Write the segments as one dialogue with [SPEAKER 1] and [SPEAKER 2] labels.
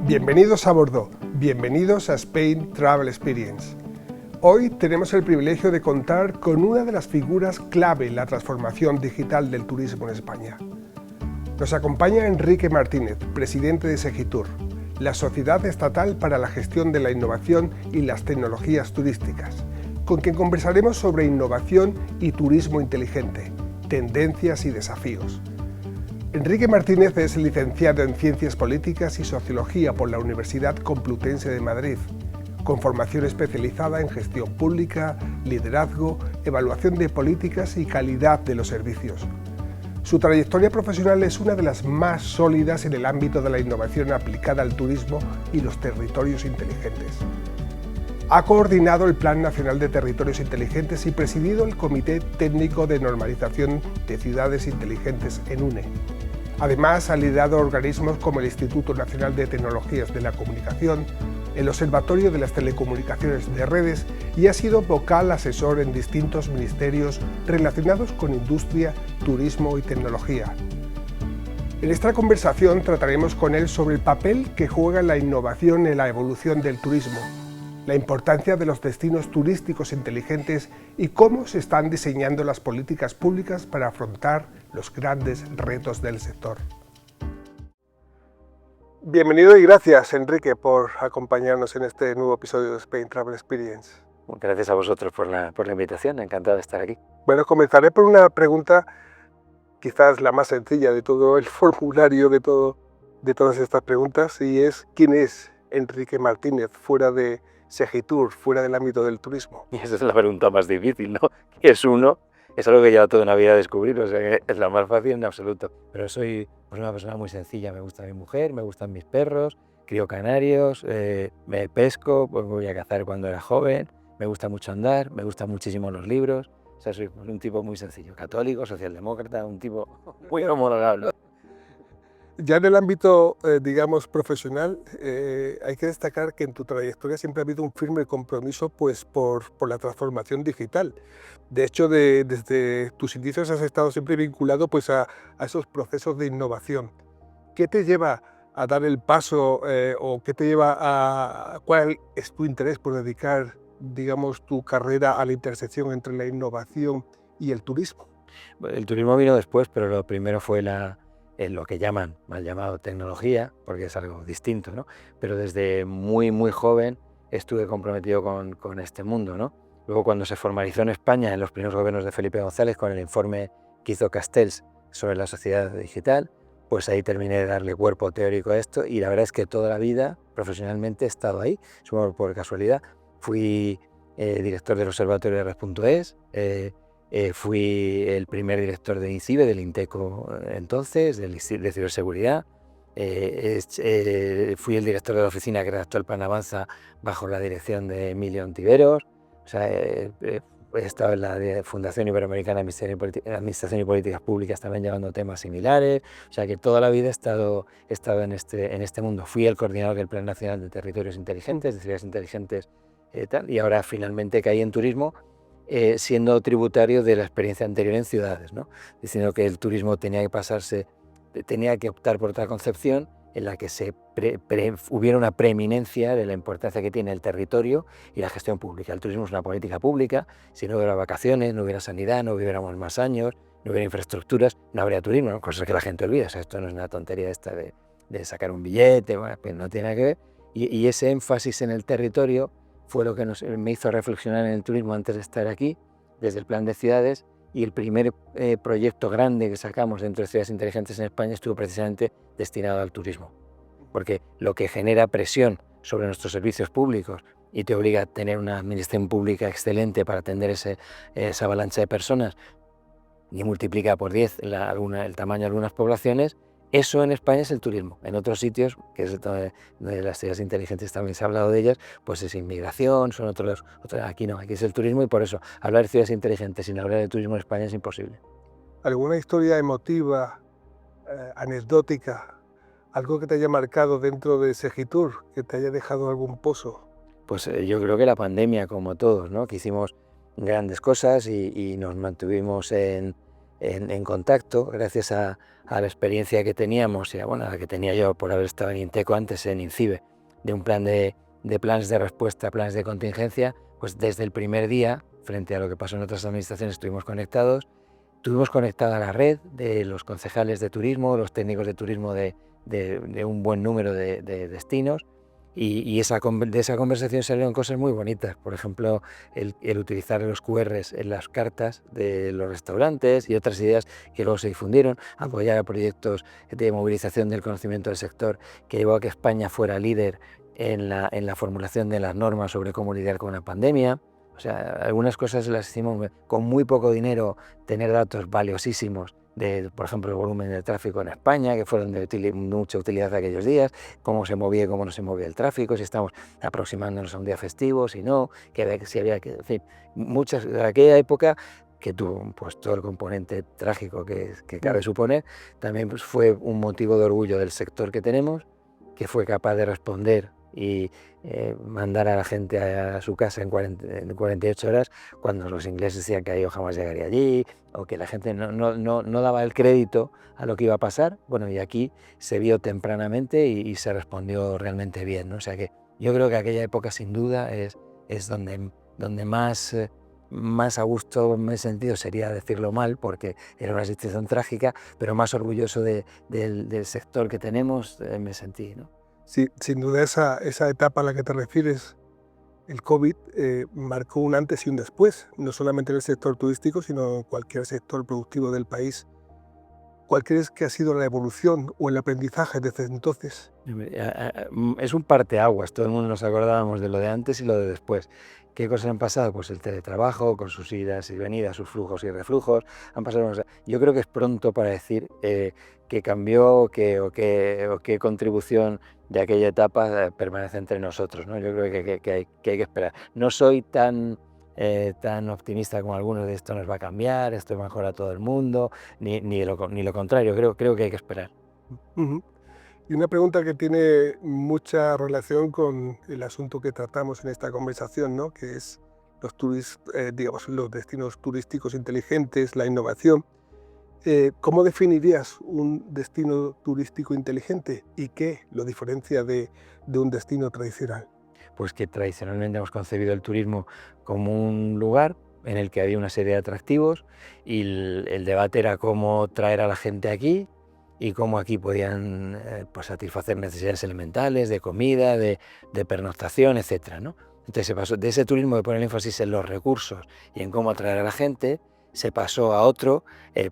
[SPEAKER 1] Bienvenidos a bordo, bienvenidos a Spain Travel Experience. Hoy tenemos el privilegio de contar con una de las figuras clave en la transformación digital del turismo en España. Nos acompaña Enrique Martínez, presidente de Segitur, la Sociedad Estatal para la Gestión de la Innovación y las Tecnologías Turísticas, con quien conversaremos sobre innovación y turismo inteligente, tendencias y desafíos. Enrique Martínez es licenciado en Ciencias Políticas y Sociología por la Universidad Complutense de Madrid, con formación especializada en gestión pública, liderazgo, evaluación de políticas y calidad de los servicios. Su trayectoria profesional es una de las más sólidas en el ámbito de la innovación aplicada al turismo y los territorios inteligentes. Ha coordinado el Plan Nacional de Territorios Inteligentes y presidido el Comité Técnico de Normalización de Ciudades Inteligentes en UNE. Además, ha liderado organismos como el Instituto Nacional de Tecnologías de la Comunicación, el Observatorio de las Telecomunicaciones de Redes y ha sido vocal asesor en distintos ministerios relacionados con industria, turismo y tecnología. En esta conversación trataremos con él sobre el papel que juega la innovación en la evolución del turismo, la importancia de los destinos turísticos inteligentes y cómo se están diseñando las políticas públicas para afrontar los grandes retos del sector. Bienvenido y gracias, Enrique, por acompañarnos en este nuevo episodio de Spain Travel Experience.
[SPEAKER 2] Gracias a vosotros por la invitación, encantado de estar aquí.
[SPEAKER 1] Bueno, comenzaré por una pregunta, quizás la más sencilla de todo el formulario de todas estas preguntas, y es ¿quién es Enrique Martínez fuera de Segitur, fuera del ámbito del turismo?
[SPEAKER 2] Y esa es la pregunta más difícil, ¿no? ¿Qué es uno? Es algo que lleva toda una vida a descubrir, o sea que es la más fácil en absoluto. Pero soy una persona muy sencilla, me gusta mi mujer, me gustan mis perros, crío canarios, me pesco, pues voy a cazar cuando era joven, me gusta mucho andar, me gustan muchísimo los libros, o sea, soy un tipo muy sencillo, católico, socialdemócrata, un tipo muy homologable.
[SPEAKER 1] Ya en el ámbito, digamos, profesional, hay que destacar que en tu trayectoria siempre ha habido un firme compromiso pues, por la transformación digital. De hecho, desde tus inicios has estado siempre vinculado pues, a esos procesos de innovación. ¿Qué te lleva a dar el paso o qué te lleva cuál es tu interés por dedicar, digamos, tu carrera a la intersección entre la innovación y el turismo?
[SPEAKER 2] El turismo vino después, pero lo primero fue lo que llaman, mal llamado tecnología, porque es algo distinto, ¿no? Pero desde muy, muy joven estuve comprometido con este mundo, ¿no? Luego, cuando se formalizó en España, en los primeros gobiernos de Felipe González, con el informe que hizo Castells sobre la sociedad digital, pues ahí terminé de darle cuerpo teórico a esto y la verdad es que toda la vida, profesionalmente, he estado ahí, supongo por casualidad. Fui director del Observatorio de Red.es, fui el primer director de INCIBE, del INTECO entonces, de ciberseguridad. Fui el director de la oficina que redactó el Plan Avanza bajo la dirección de Emilio Ontiveros. O sea, he estado en la Fundación Iberoamericana de Administración y Políticas Públicas también llevando temas similares. O sea, que toda la vida he estado en este mundo. Fui el coordinador del Plan Nacional de Territorios Inteligentes, de Ciudades Inteligentes, y ahora finalmente caí en turismo, siendo tributario de la experiencia anterior en ciudades, ¿no? Diciendo que el turismo tenía que optar por otra concepción en la que hubiera una preeminencia de la importancia que tiene el territorio y la gestión pública. El turismo es una política pública, si no hubiera vacaciones, no hubiera sanidad, no viviéramos más años, no hubiera infraestructuras, no habría turismo, ¿no? Cosas que la gente olvida. O sea, esto no es una tontería esta de sacar un billete, bueno, pues no tiene nada que ver. Y ese énfasis en el territorio fue lo que me hizo reflexionar en el turismo antes de estar aquí, desde el plan de ciudades, y el primer proyecto grande que sacamos dentro de Ciudades Inteligentes en España estuvo precisamente destinado al turismo, porque lo que genera presión sobre nuestros servicios públicos y te obliga a tener una administración pública excelente para atender esa avalancha de personas, y multiplica por 10 el tamaño de algunas poblaciones. Eso en España es el turismo. En otros sitios, que es donde las ciudades inteligentes también se ha hablado de ellas, pues es inmigración, son otros. Aquí no, aquí es el turismo y por eso hablar de ciudades inteligentes sin hablar de turismo en España es imposible.
[SPEAKER 1] ¿Alguna historia emotiva, anecdótica, algo que te haya marcado dentro de Segitur, que te haya dejado algún pozo?
[SPEAKER 2] Pues yo creo que la pandemia, como todos, ¿no? Que hicimos grandes cosas y nos mantuvimos en contacto, gracias a la experiencia que teníamos, y bueno, la que tenía yo por haber estado en Inteco antes, en INCIBE, de un plan de planes de respuesta, planes de contingencia, pues desde el primer día, frente a lo que pasó en otras administraciones, estuvimos conectados. Tuvimos conectada la red de los concejales de turismo, los técnicos de turismo de un buen número de destinos, y de esa conversación salieron cosas muy bonitas. Por ejemplo, el utilizar los QRs en las cartas de los restaurantes y otras ideas que luego se difundieron, apoyar a proyectos de movilización del conocimiento del sector que llevó a que España fuera líder en la formulación de las normas sobre cómo lidiar con una pandemia. O sea, algunas cosas las hicimos con muy poco dinero, tener datos valiosísimos de, por ejemplo, el volumen del tráfico en España, que fueron de mucha utilidad aquellos días, cómo se movía y cómo no se movía el tráfico, si estamos aproximándonos a un día festivo, si no, si había que, en fin, muchas, de aquella época que tuvo pues todo el componente trágico que cabe suponer, también pues, fue un motivo de orgullo del sector que tenemos, que fue capaz de responder y mandar a la gente a su casa en 48 horas, cuando los ingleses decían que yo jamás llegaría allí, o que la gente no daba el crédito a lo que iba a pasar. Bueno, y aquí se vio tempranamente y se respondió realmente bien, ¿no? O sea que yo creo que aquella época sin duda es donde más a gusto me he sentido, sería decirlo mal, porque era una situación trágica, pero más orgulloso del sector que tenemos me sentí, ¿no?
[SPEAKER 1] Sí, sin duda esa etapa a la que te refieres, el COVID, marcó un antes y un después, no solamente en el sector turístico, sino en cualquier sector productivo del país. ¿Cuál crees que ha sido la evolución o el aprendizaje desde entonces?
[SPEAKER 2] Es un parteaguas, todo el mundo nos acordábamos de lo de antes y lo de después. ¿Qué cosas han pasado? Pues el teletrabajo, con sus idas y venidas, sus flujos y reflujos. Han pasado, yo creo que es pronto para decir qué cambió o qué contribución de aquella etapa permanece entre nosotros, ¿no? Yo creo que hay que esperar. No soy tan optimista como algunos de esto nos va a cambiar, esto mejora a todo el mundo, ni lo contrario, creo que hay que esperar.
[SPEAKER 1] Ujú. Y una pregunta que tiene mucha relación con el asunto que tratamos en esta conversación, ¿no? Que es digamos, los destinos turísticos inteligentes, la innovación. ¿Cómo definirías un destino turístico inteligente y qué lo diferencia de un destino tradicional?
[SPEAKER 2] Pues que tradicionalmente hemos concebido el turismo como un lugar en el que había una serie de atractivos y el debate era cómo traer a la gente aquí y cómo aquí podían pues satisfacer necesidades elementales de comida, de pernoctación, etcétera, ¿no? Entonces se pasó de ese turismo de poner énfasis en los recursos y en cómo atraer a la gente, se pasó a otro,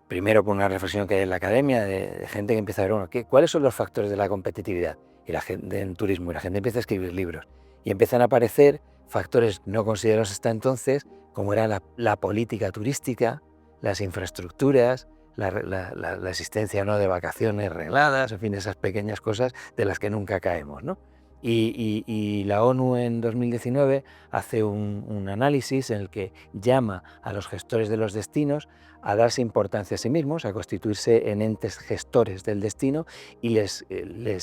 [SPEAKER 2] primero por una reflexión que hay en la academia de gente que empieza a ver, bueno, ¿cuáles son los factores de la competitividad y la gente en turismo? Y la gente empieza a escribir libros y empiezan a aparecer factores no considerados hasta entonces, como era la política turística, las infraestructuras, la existencia no de vacaciones regladas, en fin, esas pequeñas cosas de las que nunca caemos, ¿no? Y la ONU en 2019 hace un análisis en el que llama a los gestores de los destinos a darse importancia a sí mismos, a constituirse en entes gestores del destino, y les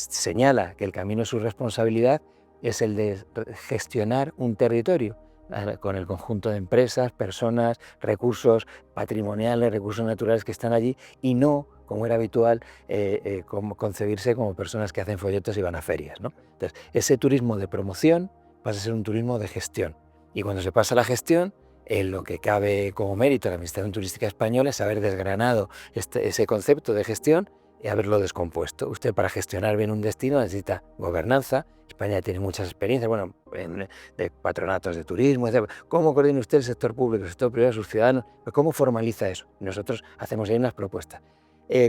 [SPEAKER 2] señala que el camino de su responsabilidad es el de gestionar un territorio con el conjunto de empresas, personas, recursos patrimoniales, recursos naturales que están allí, y no, como era habitual, como concebirse como personas que hacen folletos y van a ferias, ¿no? Entonces, ese turismo de promoción pasa a ser un turismo de gestión. Y cuando se pasa a la gestión, lo que cabe como mérito a la Administración Turística Española es haber desgranado ese concepto de gestión y haberlo descompuesto. Usted, para gestionar bien un destino, necesita gobernanza. España tiene muchas experiencias, bueno, de patronatos de turismo, etc. ¿Cómo coordina usted el sector público, el sector privado, sus ciudadanos? ¿Cómo formaliza eso? Nosotros hacemos ahí unas propuestas.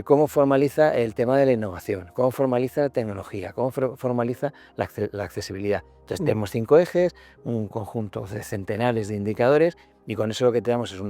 [SPEAKER 2] ¿Cómo formaliza el tema de la innovación? ¿Cómo formaliza la tecnología? ¿Cómo formaliza la accesibilidad? Entonces tenemos 5 ejes, un conjunto de centenares de indicadores, y con eso lo que tenemos es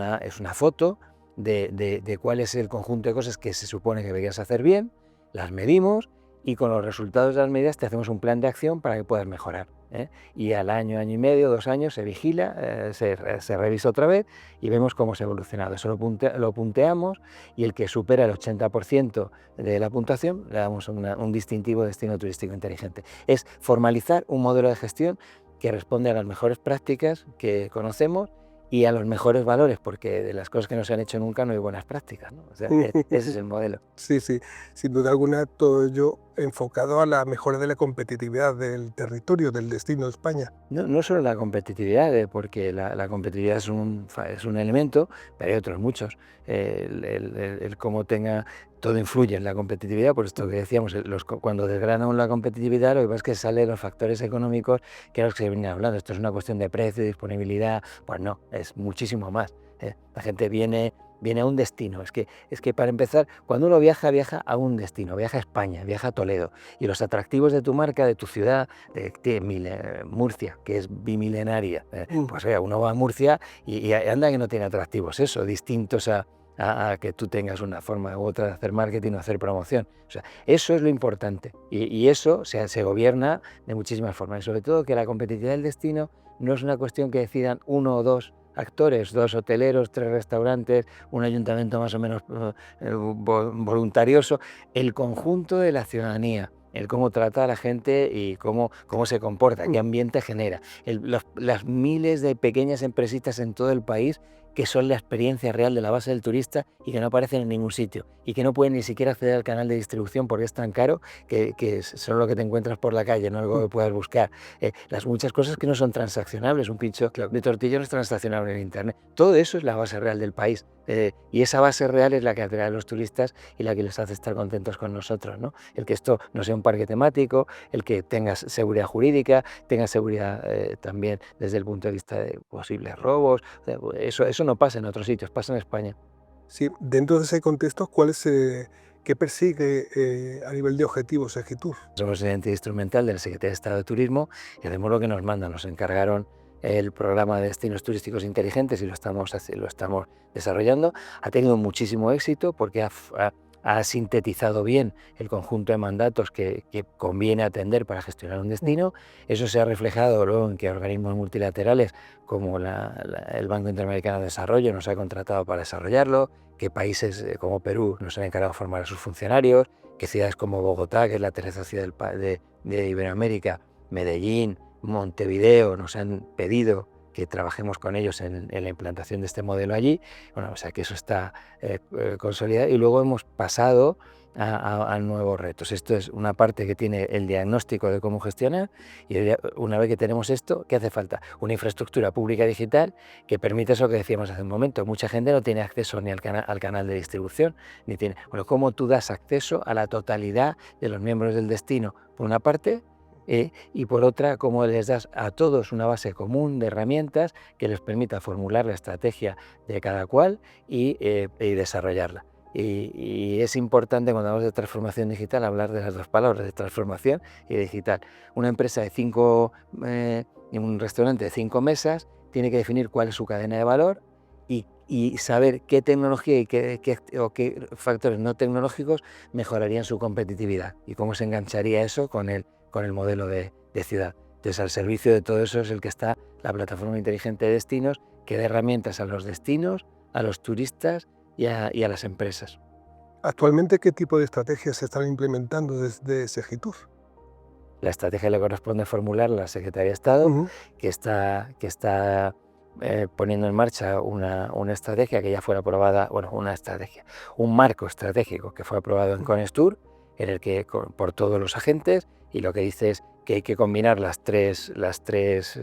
[SPEAKER 2] una foto de cuál es el conjunto de cosas que se supone que deberías hacer bien, las medimos, y con los resultados de las medidas te hacemos un plan de acción para que puedas mejorar, ¿eh? Y al año, año y medio, 2 años se vigila, se revisa otra vez y vemos cómo se ha evolucionado. Eso lo punteamos, y el que supera el 80% de la puntuación le damos un distintivo de destino turístico inteligente. Es formalizar un modelo de gestión que responde a las mejores prácticas que conocemos y a los mejores valores, porque de las cosas que no se han hecho nunca no hay buenas prácticas, ¿no? O sea, ese es el modelo.
[SPEAKER 1] Sí, sí, sin duda alguna todo ello enfocado a la mejora de la competitividad del territorio, del destino de España.
[SPEAKER 2] No solo la competitividad, porque la competitividad es un elemento, pero hay otros muchos. El cómo tenga, todo influye en la competitividad, por esto que decíamos, cuando desgranan la competitividad, lo que pasa es que salen los factores económicos que eran los que se venían hablando. Esto es una cuestión de precio, disponibilidad, pues no, es muchísimo más. La gente viene a un destino. Es que para empezar, cuando uno viaja a un destino, viaja a España, viaja a Toledo, y los atractivos de tu marca, de tu ciudad, Murcia, que es bimilenaria, pues oiga, uno va a Murcia y anda que no tiene atractivos, eso, distintos a que tú tengas una forma u otra de hacer marketing o hacer promoción. O sea, eso es lo importante, y eso se gobierna de muchísimas formas, y sobre todo que la competitividad del destino no es una cuestión que decidan uno o dos actores, 2 hoteleros, 3 restaurantes, un ayuntamiento más o menos voluntarioso, el conjunto de la ciudadanía, el cómo trata a la gente y cómo se comporta, qué ambiente genera, las miles de pequeñas empresitas en todo el país que son la experiencia real de la base del turista y que no aparecen en ningún sitio y que no pueden ni siquiera acceder al canal de distribución porque es tan caro que es solo lo que te encuentras por la calle, no algo que puedas buscar. Las muchas cosas que no son transaccionables, un pincho de tortilla no es transaccionable en Internet. Todo eso es la base real del país, y esa base real es la que atrae a los turistas y la que les hace estar contentos con nosotros, ¿no? El que esto no sea un parque temático, el que tengas seguridad jurídica, tengas seguridad también desde el punto de vista de posibles robos. O sea, eso no pasa en otros sitios, pasa en España.
[SPEAKER 1] Sí, dentro de ese contexto, ¿qué persigue a nivel de objetivos Segitur?
[SPEAKER 2] Somos el ente instrumental del Secretaría de Estado de Turismo y hacemos lo que nos mandan. Nos encargaron el programa de destinos turísticos inteligentes y lo estamos desarrollando. Ha tenido muchísimo éxito porque ha sintetizado bien el conjunto de mandatos que conviene atender para gestionar un destino. Eso se ha reflejado luego en que organismos multilaterales como el Banco Interamericano de Desarrollo nos ha contratado para desarrollarlo, que países como Perú nos han encargado de formar a sus funcionarios, que ciudades como Bogotá, que es la tercera ciudad de Iberoamérica, Medellín, Montevideo, nos han pedido que trabajemos con ellos en la implantación de este modelo allí. Bueno, o sea que eso está consolidado, y luego hemos pasado a nuevos retos. Esto es una parte que tiene el diagnóstico de cómo gestionar, y una vez que tenemos esto, ¿qué hace falta? Una infraestructura pública digital que permite eso que decíamos hace un momento. Mucha gente no tiene acceso ni al canal de distribución, ni tiene... Bueno, ¿cómo tú das acceso a la totalidad de los miembros del destino? Por una parte, y por otra, cómo les das a todos una base común de herramientas que les permita formular la estrategia de cada cual y desarrollarla. Y es importante, cuando hablamos de transformación digital, hablar de las dos palabras, de transformación y digital. Una empresa un restaurante de 5 mesas tiene que definir cuál es su cadena de valor y saber qué tecnología y qué factores no tecnológicos mejorarían su competitividad y cómo se engancharía eso con el modelo de ciudad. Entonces, al servicio de todo eso es el que está la plataforma inteligente de destinos, que da herramientas a los destinos, a los turistas y a las empresas.
[SPEAKER 1] Actualmente, ¿qué tipo de estrategias se están implementando desde Segitur?
[SPEAKER 2] La estrategia le corresponde formular a la Secretaría de Estado, que está poniendo en marcha una estrategia que ya fue aprobada, un marco estratégico que fue aprobado en Conestur, en el que por todos los agentes, y lo que dice es que hay que combinar las tres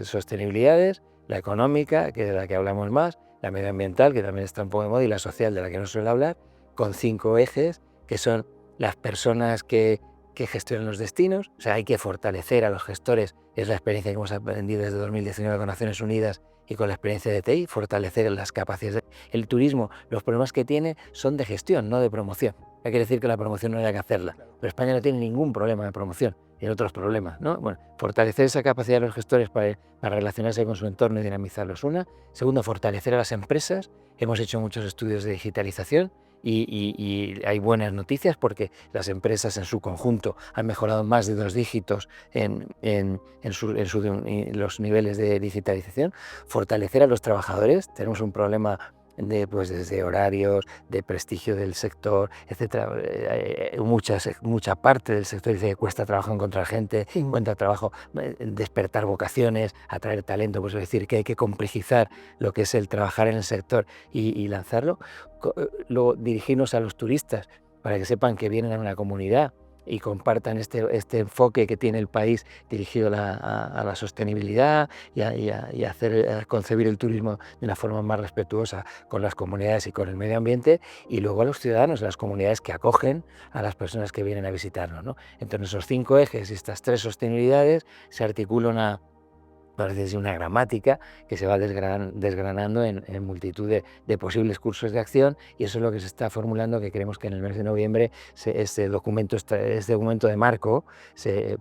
[SPEAKER 2] sostenibilidades: la económica, que es de la que hablamos más, la medioambiental, que también está un poco de moda, y la social, de la que no suele hablar, con 5 ejes, que son las personas que gestionan los destinos. O sea, hay que fortalecer a los gestores, es la experiencia que hemos aprendido desde 2019 con Naciones Unidas y con la experiencia de TI, fortalecer las capacidades. El turismo, los problemas que tiene son de gestión, no de promoción. No quiere decir que la promoción no haya que hacerla, pero España no tiene ningún problema de promoción, tiene otros problemas, ¿no? Bueno, fortalecer esa capacidad de los gestores para relacionarse con su entorno y dinamizarlos. Segundo, fortalecer a las empresas. Hemos hecho muchos estudios de digitalización y hay buenas noticias, porque las empresas en su conjunto han mejorado más de 2 dígitos en los niveles de digitalización. Fortalecer a los trabajadores. Tenemos un problema pues desde horarios, de prestigio del sector, etcétera. Mucha parte del sector dice que cuesta trabajo encontrar gente, cuesta trabajo despertar vocaciones, atraer talento, pues es decir, que hay que complejizar lo que es el trabajar en el sector y lanzarlo. Luego dirigirnos a los turistas para que sepan que vienen a una comunidad y compartan este enfoque que tiene el país dirigido a la sostenibilidad y a concebir el turismo de una forma más respetuosa con las comunidades y con el medio ambiente, y luego a los ciudadanos, a las comunidades que acogen a las personas que vienen a visitarnos, ¿no? Entonces esos 5 ejes y estas 3 sostenibilidades se articulan parece una gramática que se va desgranando en multitud de posibles cursos de acción, y eso es lo que se está formulando, que creemos que en el mes de noviembre este documento de marco se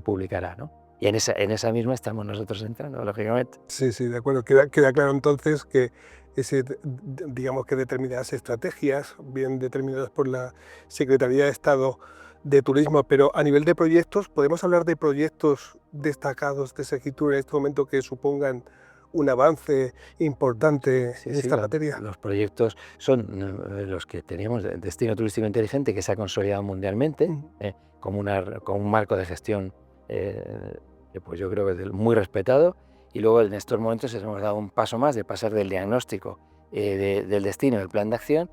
[SPEAKER 2] publicará, ¿no? Y en esa misma estamos nosotros entrando, lógicamente.
[SPEAKER 1] Sí, sí, de acuerdo. Queda claro entonces que digamos que determinadas estrategias, bien determinadas por la Secretaría de Estado de Turismo, pero a nivel de proyectos, ¿podemos hablar de proyectos destacados de Segitur en este momento que supongan un avance importante en esta materia?
[SPEAKER 2] Los proyectos son los que teníamos de Destino Turístico Inteligente, que se ha consolidado mundialmente como un marco de gestión que pues yo creo que es muy respetado, y luego en estos momentos hemos dado un paso más de pasar del diagnóstico del destino, del plan de acción,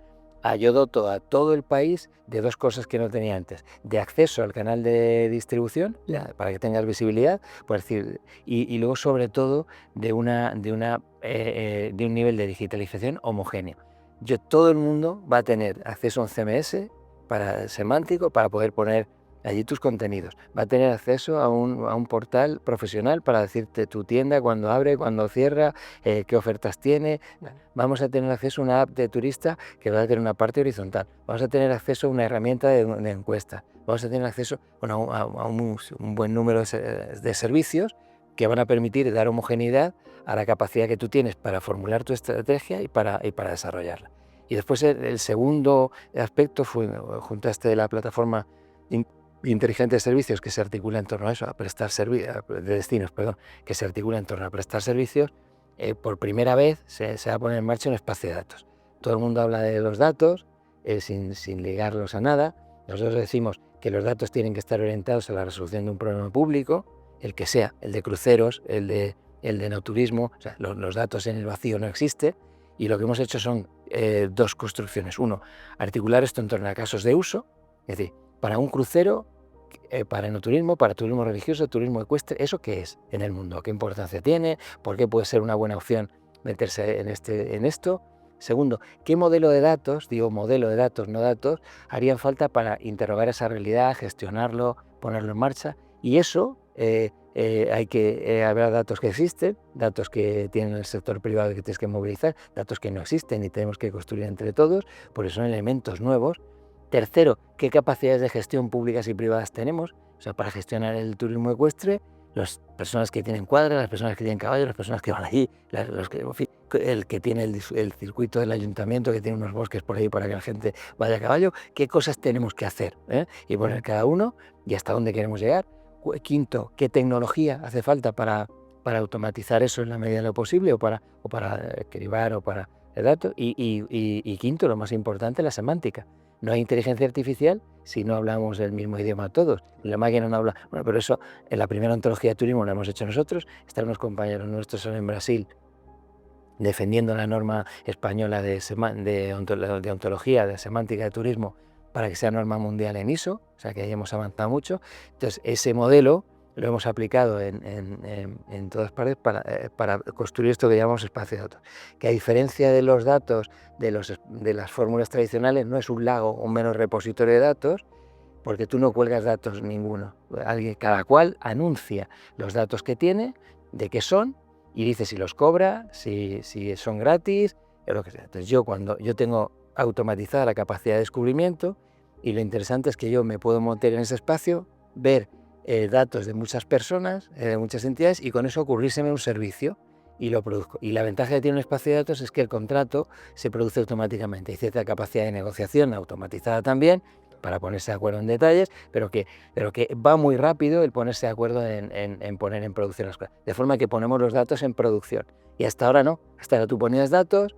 [SPEAKER 2] yo doto a todo el país de 2 cosas que no tenía antes: de acceso al canal de distribución, para que tengas visibilidad, por decir, y luego sobre todo de un nivel de digitalización homogéneo. Todo el mundo va a tener acceso a un CMS semántico para poder poner allí tus contenidos. Va a tener acceso a un portal profesional para decirte tu tienda, cuándo abre, cuándo cierra, qué ofertas tiene. Vamos a tener acceso a una app de turista que va a tener una parte horizontal. Vamos a tener acceso a una herramienta de encuesta. Vamos a tener acceso a un buen número de servicios que van a permitir dar homogeneidad a la capacidad que tú tienes para formular tu estrategia y para desarrollarla. Y después el segundo aspecto fue, junto a de la plataforma inteligente de servicios, que se articula en torno a eso, de destinos, que se articula en torno a prestar servicios. Por primera vez se va a poner en marcha un espacio de datos. Todo el mundo habla de los datos sin ligarlos a nada. Nosotros decimos que los datos tienen que estar orientados a la resolución de un problema público, el que sea, el de cruceros, el de no turismo. O sea, los datos en el vacío no existen, y lo que hemos hecho son 2 construcciones. Uno, articular esto en torno a casos de uso, es decir, para un crucero, para enoturismo, para turismo religioso, turismo ecuestre, ¿eso qué es en el mundo? ¿Qué importancia tiene? ¿Por qué puede ser una buena opción meterse en esto? Segundo, ¿qué modelo de datos, no datos, harían falta para interrogar esa realidad, gestionarlo, ponerlo en marcha? Y eso habrá datos que existen, datos que tiene el sector privado y que tienes que movilizar, datos que no existen y tenemos que construir entre todos, porque son elementos nuevos. Tercero, ¿qué capacidades de gestión públicas y privadas tenemos? O sea, para gestionar el turismo ecuestre, las personas que tienen cuadras, las personas que tienen caballos, las personas que van allí, el que tiene el circuito del ayuntamiento, que tiene unos bosques por ahí para que la gente vaya a caballo. ¿Qué cosas tenemos que hacer? Y poner cada uno y hasta dónde queremos llegar. Quinto, ¿qué tecnología hace falta para automatizar eso en la medida de lo posible, o para cribar o para el dato? Y quinto, lo más importante, la semántica. No hay inteligencia artificial si no hablamos el mismo idioma todos. La máquina no habla. Bueno, pero eso en la primera ontología de turismo lo hemos hecho nosotros. Están unos compañeros nuestros en Brasil defendiendo la norma española de ontología, de semántica de turismo, para que sea norma mundial en ISO, o sea que ahí hemos avanzado mucho. Entonces, ese modelo lo hemos aplicado en todas partes para construir esto que llamamos espacio de datos, que a diferencia de los datos de las fórmulas tradicionales, no es un lago o un menos repositorio de datos, porque tú no cuelgas datos ninguno. Cada cual anuncia los datos que tiene, de qué son, y dice si los cobra, si son gratis, o lo que sea. Entonces cuando yo tengo automatizada la capacidad de descubrimiento, y lo interesante es que yo me puedo meter en ese espacio, ver datos de muchas personas, de muchas entidades, y con eso ocurrírseme un servicio y lo produzco. Y la ventaja que tiene un espacio de datos es que el contrato se produce automáticamente. Hay cierta capacidad de negociación automatizada también, para ponerse de acuerdo en detalles, pero que va muy rápido el ponerse de acuerdo en poner en producción las cosas. De forma que ponemos los datos en producción. Y hasta ahora no. Hasta ahora tú ponías datos,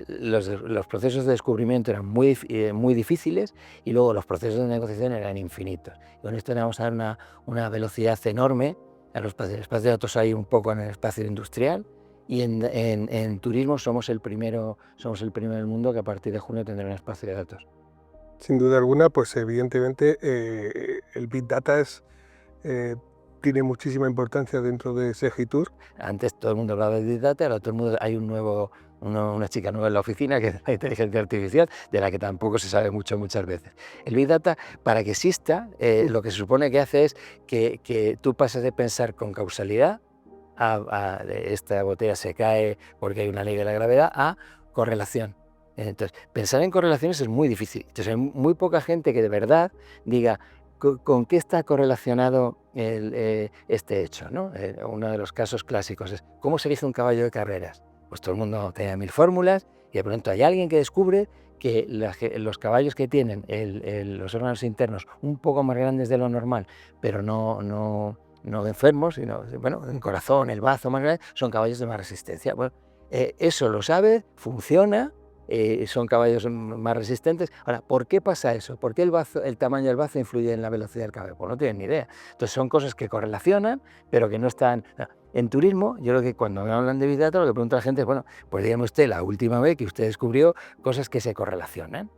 [SPEAKER 2] los procesos de descubrimiento eran muy difíciles y luego los procesos de negociación eran infinitos. Y con esto le vamos a dar una velocidad enorme a los espacios. El espacio de datos hay un poco en el espacio industrial y en turismo somos el primero del mundo que a partir de junio tendrá un espacio de datos.
[SPEAKER 1] Sin duda alguna, pues evidentemente el Big Data tiene muchísima importancia dentro de Segitur.
[SPEAKER 2] Antes todo el mundo hablaba de Big Data, ahora todo el mundo, hay una chica nueva en la oficina que es la inteligencia artificial, de la que tampoco se sabe muchas veces. El Big Data, para que exista, lo que se supone que hace es que tú pases de pensar con causalidad esta botella se cae porque hay una ley de la gravedad, a correlación. Entonces, pensar en correlaciones es muy difícil. Entonces, hay muy poca gente que de verdad diga con qué está correlacionado este hecho, ¿no? Uno de los casos clásicos es ¿cómo se elige un caballo de carreras? Pues todo el mundo tenía 1000 fórmulas y de pronto hay alguien que descubre que los caballos que tienen los órganos internos un poco más grandes de lo normal, pero no enfermos, sino bueno, el corazón, el bazo más grande, son caballos de más resistencia. Bueno, eso lo sabe, funciona, son caballos más resistentes. Ahora, ¿por qué pasa eso? ¿Por qué el tamaño del bazo influye en la velocidad del caballo? Pues no tienen ni idea. Entonces son cosas que correlacionan, pero que no están... En turismo, yo creo que cuando me hablan de Big Data, lo que pregunta la gente es, bueno, pues dígame usted la última vez que usted descubrió cosas que se correlacionan.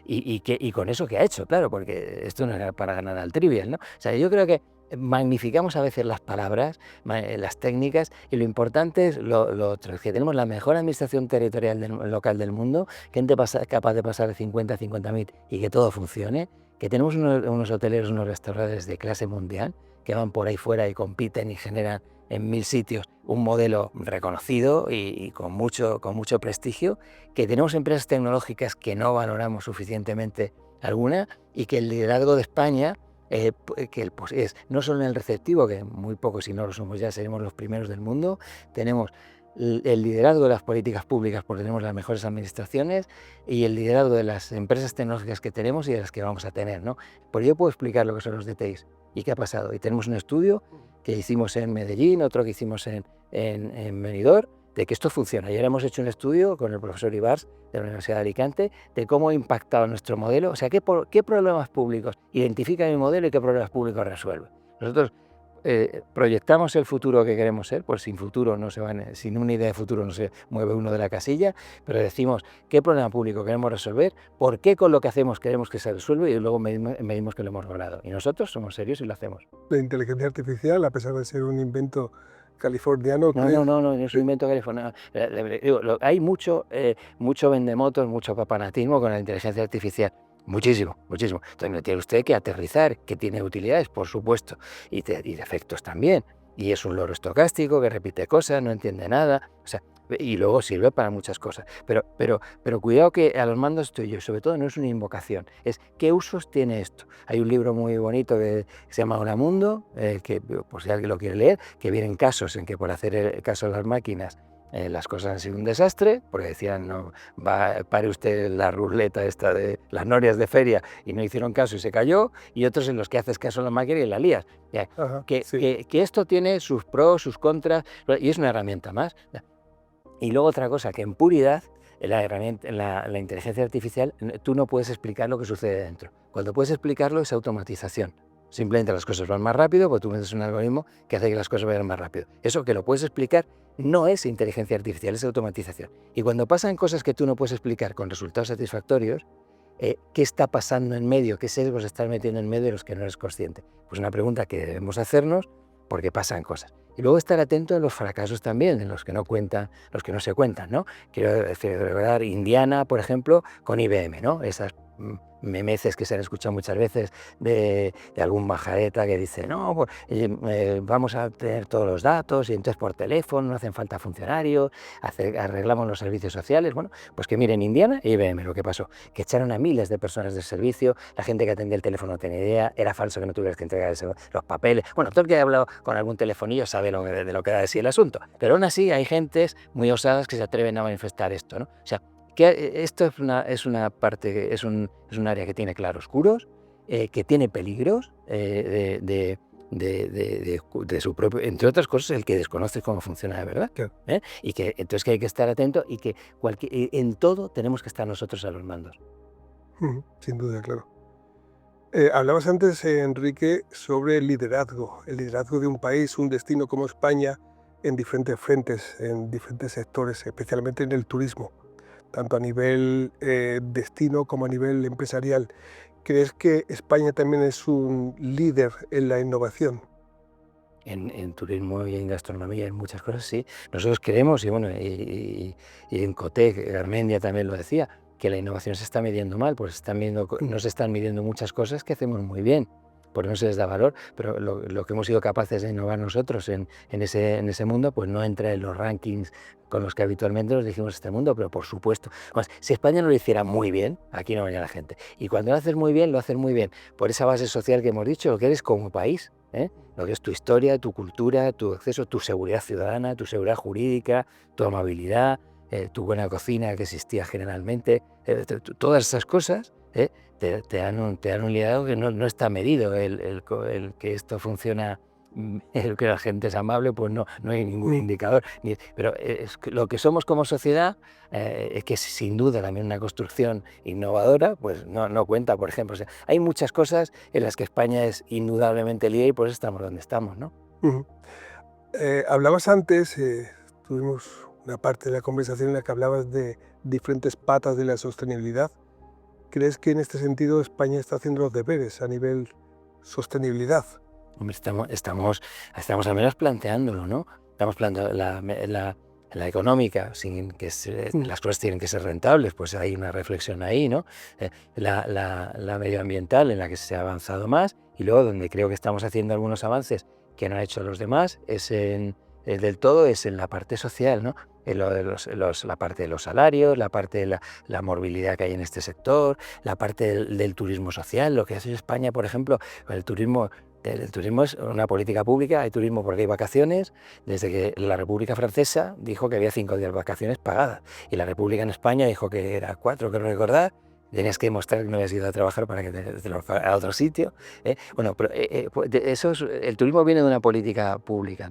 [SPEAKER 2] Y con eso que ha hecho, claro, porque esto no era para ganar al trivial, ¿no? O sea, yo creo que magnificamos a veces las palabras, las técnicas, y lo importante es lo otro, es que tenemos la mejor administración territorial local del mundo, gente capaz de pasar de 50 a 50.000 y que todo funcione, que tenemos unos hoteleros, unos restauradores de clase mundial que van por ahí fuera y compiten y generan en 1000 sitios un modelo reconocido y con mucho prestigio, que tenemos empresas tecnológicas que no valoramos suficientemente alguna, y que el liderazgo de España pues es no solo en el receptivo, que muy pocos, si no lo somos ya, seremos los primeros del mundo, tenemos el liderazgo de las políticas públicas porque tenemos las mejores administraciones y el liderazgo de las empresas tecnológicas que tenemos y de las que vamos a tener, ¿no? Pues yo puedo explicar lo que son los DTIs y qué ha pasado. Y tenemos un estudio que hicimos en Medellín, otro que hicimos en Benidorm, de que esto funciona. Y ahora hemos hecho un estudio con el profesor Ibars de la Universidad de Alicante de cómo ha impactado nuestro modelo, o sea, qué problemas públicos identifica mi modelo y qué problemas públicos resuelve. Nosotros proyectamos el futuro que queremos ser, pues sin una idea de futuro no se mueve uno de la casilla, pero decimos qué problema público queremos resolver, por qué con lo que hacemos queremos que se resuelva y luego medimos que lo hemos logrado. Y nosotros somos serios y lo hacemos.
[SPEAKER 1] La inteligencia artificial, a pesar de ser un invento californiano...
[SPEAKER 2] No es un invento californiano. Hay mucho vendemotos, mucho papanatismo con la inteligencia artificial. Muchísimo. Entonces tiene usted que aterrizar, que tiene utilidades, por supuesto, y defectos también. Y es un loro estocástico que repite cosas, no entiende nada, o sea, y luego sirve para muchas cosas. Pero cuidado, que a los mandos estoy yo, sobre todo no es una invocación, es qué usos tiene esto. Hay un libro muy bonito que se llama Horamundo, que por si alguien lo quiere leer, que vienen casos en que por hacer el caso de las máquinas las cosas han sido un desastre, porque decían, no, pare usted la ruleta esta de las norias de feria, y no hicieron caso y se cayó, y otros en los que haces caso a la máquina y la lías.
[SPEAKER 1] Ajá,
[SPEAKER 2] que
[SPEAKER 1] sí.
[SPEAKER 2] esto tiene sus pros, sus contras, y es una herramienta más. Y luego otra cosa, que en puridad, la inteligencia artificial, tú no puedes explicar lo que sucede dentro. Cuando puedes explicarlo es automatización. Simplemente las cosas van más rápido, porque tú metes un algoritmo que hace que las cosas vayan más rápido. Eso que lo puedes explicar no es inteligencia artificial, es automatización. Y cuando pasan cosas que tú no puedes explicar con resultados satisfactorios, ¿qué está pasando en medio? ¿Qué sesgos estás metiendo en medio de los que no eres consciente? Pues una pregunta que debemos hacernos, porque pasan cosas. Y luego estar atento a los fracasos también, en los que no se cuentan, ¿no? Quiero recordar Indiana, por ejemplo, con IBM, ¿no? Esas memeces que se han escuchado muchas veces de algún majareta que dice, no, pues, vamos a tener todos los datos y entonces por teléfono no hacen falta funcionarios, arreglamos los servicios sociales. Bueno, pues que miren, Indiana e IBM, lo que pasó, que echaron a miles de personas del servicio, la gente que atendía el teléfono no tenía idea, era falso que no tuvieras que entregar los papeles. Bueno, todo el que ha hablado con algún telefonillo sabe de lo que da de sí el asunto, pero aún así hay gentes muy osadas que se atreven a manifestar esto, ¿no? O sea, esto es una parte, es un área que tiene claroscuros, que tiene peligros de su propio, entre otras cosas, el que desconoce cómo funciona de verdad.
[SPEAKER 1] Claro.
[SPEAKER 2] Y que entonces que hay que estar atento y que en todo tenemos que estar nosotros a los mandos.
[SPEAKER 1] Sin duda, claro. Hablabas antes, Enrique, sobre el liderazgo de un país, un destino como España, en diferentes frentes, en diferentes sectores, especialmente en el turismo, tanto a nivel destino como a nivel empresarial. ¿Crees que España también es un líder en la innovación?
[SPEAKER 2] En turismo y en gastronomía, en muchas cosas, sí. Nosotros creemos, y bueno, y en Cotec, Garmendia también lo decía, que la innovación se está midiendo mal, pues no se están midiendo muchas cosas que hacemos muy bien, porque no se les da valor, pero lo que hemos sido capaces de innovar nosotros en ese mundo, pues no entra en los rankings con los que habitualmente nos dirigimos a este mundo, pero por supuesto. Además, si España no lo hiciera muy bien, aquí no venía la gente. Y cuando lo haces muy bien, lo haces muy bien, por esa base social que hemos dicho, lo que eres como país, lo que es tu historia, tu cultura, tu acceso, tu seguridad ciudadana, tu seguridad jurídica, tu amabilidad, tu buena cocina que existía generalmente, todas esas cosas te dan un liderazgo que no está medido. El que esto funciona, el que la gente es amable, pues no hay ningún indicador. Pero lo que somos como sociedad, es que sin duda también una construcción innovadora, pues no cuenta, por ejemplo. O sea, hay muchas cosas en las que España es indudablemente líder y por eso estamos donde estamos, ¿no?
[SPEAKER 1] Hablabas antes, tuvimos una parte de la conversación en la que hablabas de diferentes patas de la sostenibilidad. ¿Crees que en este sentido España está haciendo los deberes a nivel sostenibilidad?
[SPEAKER 2] Hombre, estamos al menos planteándolo, ¿no? Estamos planteando la económica, sin que las cosas tienen que ser rentables, pues hay una reflexión ahí, ¿no? La medioambiental, en la que se ha avanzado más, y luego donde creo que estamos haciendo algunos avances que no han hecho los demás, del todo es en la parte social, ¿no? En lo de la parte de los salarios, la parte de la movilidad que hay en este sector, la parte del turismo social, lo que hace España, por ejemplo, el turismo. El turismo es una política pública, hay turismo porque hay vacaciones, desde que la República Francesa dijo que había 5 días de vacaciones pagadas, y la República en España dijo que era 4, creo recordar, tenías que demostrar que no habías ido a trabajar para que te lo a otro sitio. Bueno, pero el turismo viene de una política pública,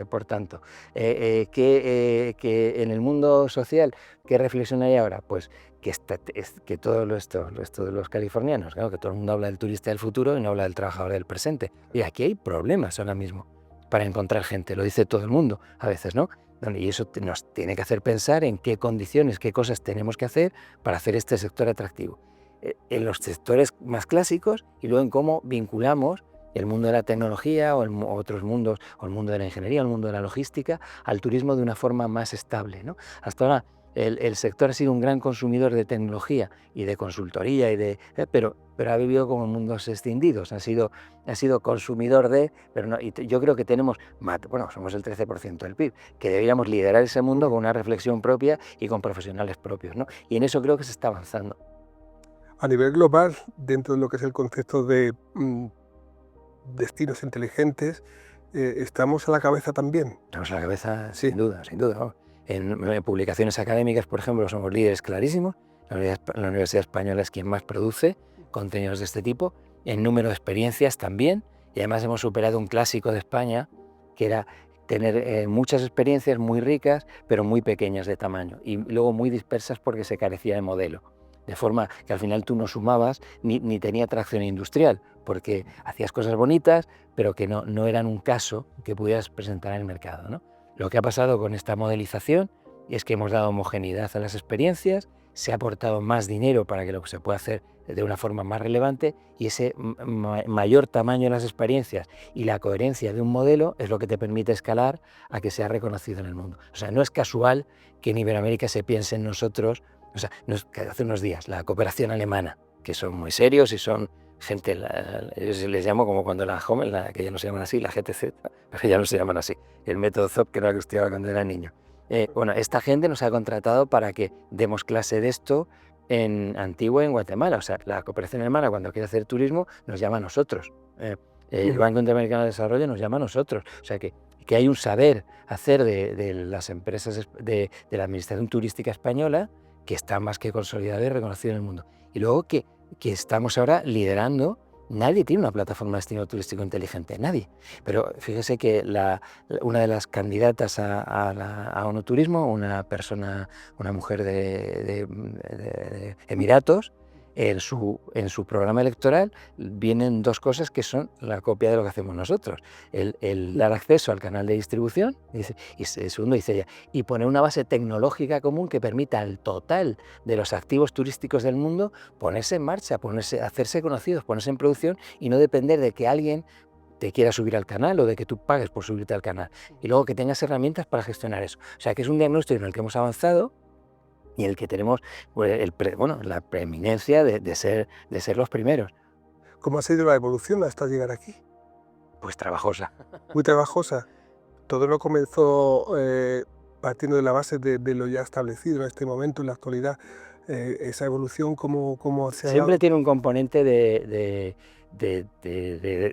[SPEAKER 2] por tanto, que en el mundo social, ¿qué reflexión hay ahora? Pues que todo esto de los californianos, claro, que todo el mundo habla del turista del futuro y no habla del trabajador del presente. Y aquí hay problemas ahora mismo para encontrar gente, lo dice todo el mundo a veces, ¿no? Y eso nos tiene que hacer pensar en qué condiciones, qué cosas tenemos que hacer para hacer este sector atractivo. En los sectores más clásicos, y luego en cómo vinculamos el mundo de la tecnología o otros mundos, o el mundo de la ingeniería, o el mundo de la logística, al turismo de una forma más estable, ¿no? Hasta ahora el sector ha sido un gran consumidor de tecnología y de consultoría, pero ha vivido como mundos escindidos, ha sido consumidor pero no, y yo creo que somos el 13% del PIB, que deberíamos liderar ese mundo con una reflexión propia y con profesionales propios, ¿no? Y en eso creo que se está avanzando.
[SPEAKER 1] A nivel global, dentro de lo que es el concepto de destinos inteligentes, ¿estamos a la cabeza también?
[SPEAKER 2] Estamos a la cabeza,
[SPEAKER 1] Sí.
[SPEAKER 2] sin duda, ¿no? En publicaciones académicas, por ejemplo, somos líderes clarísimos. La Universidad Española es quien más produce contenidos de este tipo. En número de experiencias también. Y además hemos superado un clásico de España, que era tener muchas experiencias muy ricas, pero muy pequeñas de tamaño. Y luego muy dispersas porque se carecía de modelo. De forma que al final tú no sumabas ni tenía tracción industrial, porque hacías cosas bonitas, pero que no eran un caso que pudieras presentar en el mercado, ¿no? Lo que ha pasado con esta modelización es que hemos dado homogeneidad a las experiencias, se ha aportado más dinero para que lo que se pueda hacer de una forma más relevante, y ese mayor tamaño de las experiencias y la coherencia de un modelo es lo que te permite escalar a que sea reconocido en el mundo. O sea, no es casual que en Iberoamérica se piense en nosotros. O sea, hace unos días la cooperación alemana, que son muy serios y son gente, les llamo como cuando era joven, que ya no se llaman así, la GTZ, pero ya no se llaman así, el método ZOP, que era el que estudiaba cuando era niño. Bueno, esta gente nos ha contratado para que demos clase de esto en Antigua y en Guatemala. O sea, la cooperación alemana, cuando quiere hacer turismo, nos llama a nosotros. El Banco Interamericano de Desarrollo nos llama a nosotros. O sea, que hay un saber hacer de las empresas de la Administración Turística Española que está más que consolidado y reconocido en el mundo. Y luego que estamos ahora liderando. Nadie tiene una plataforma de destino turístico inteligente, nadie. Pero fíjese que una de las candidatas a ONU Turismo, una mujer de Emiratos, en su programa electoral vienen dos cosas que son la copia de lo que hacemos nosotros. El dar acceso al canal de distribución, y segundo dice ella, y poner una base tecnológica común que permita al total de los activos turísticos del mundo ponerse en marcha, hacerse conocidos, ponerse en producción y no depender de que alguien te quiera subir al canal o de que tú pagues por subirte al canal. Y luego que tengas herramientas para gestionar eso. O sea, que es un diagnóstico en el que hemos avanzado y en el que tenemos la preeminencia de ser los primeros.
[SPEAKER 1] ¿Cómo ha sido la evolución hasta llegar aquí?
[SPEAKER 2] Pues trabajosa.
[SPEAKER 1] Muy trabajosa. Todo no comenzó partiendo de la base de lo ya establecido en este momento, en la actualidad. Esa evolución, ¿cómo se ha dado?
[SPEAKER 2] Siempre tiene un componente de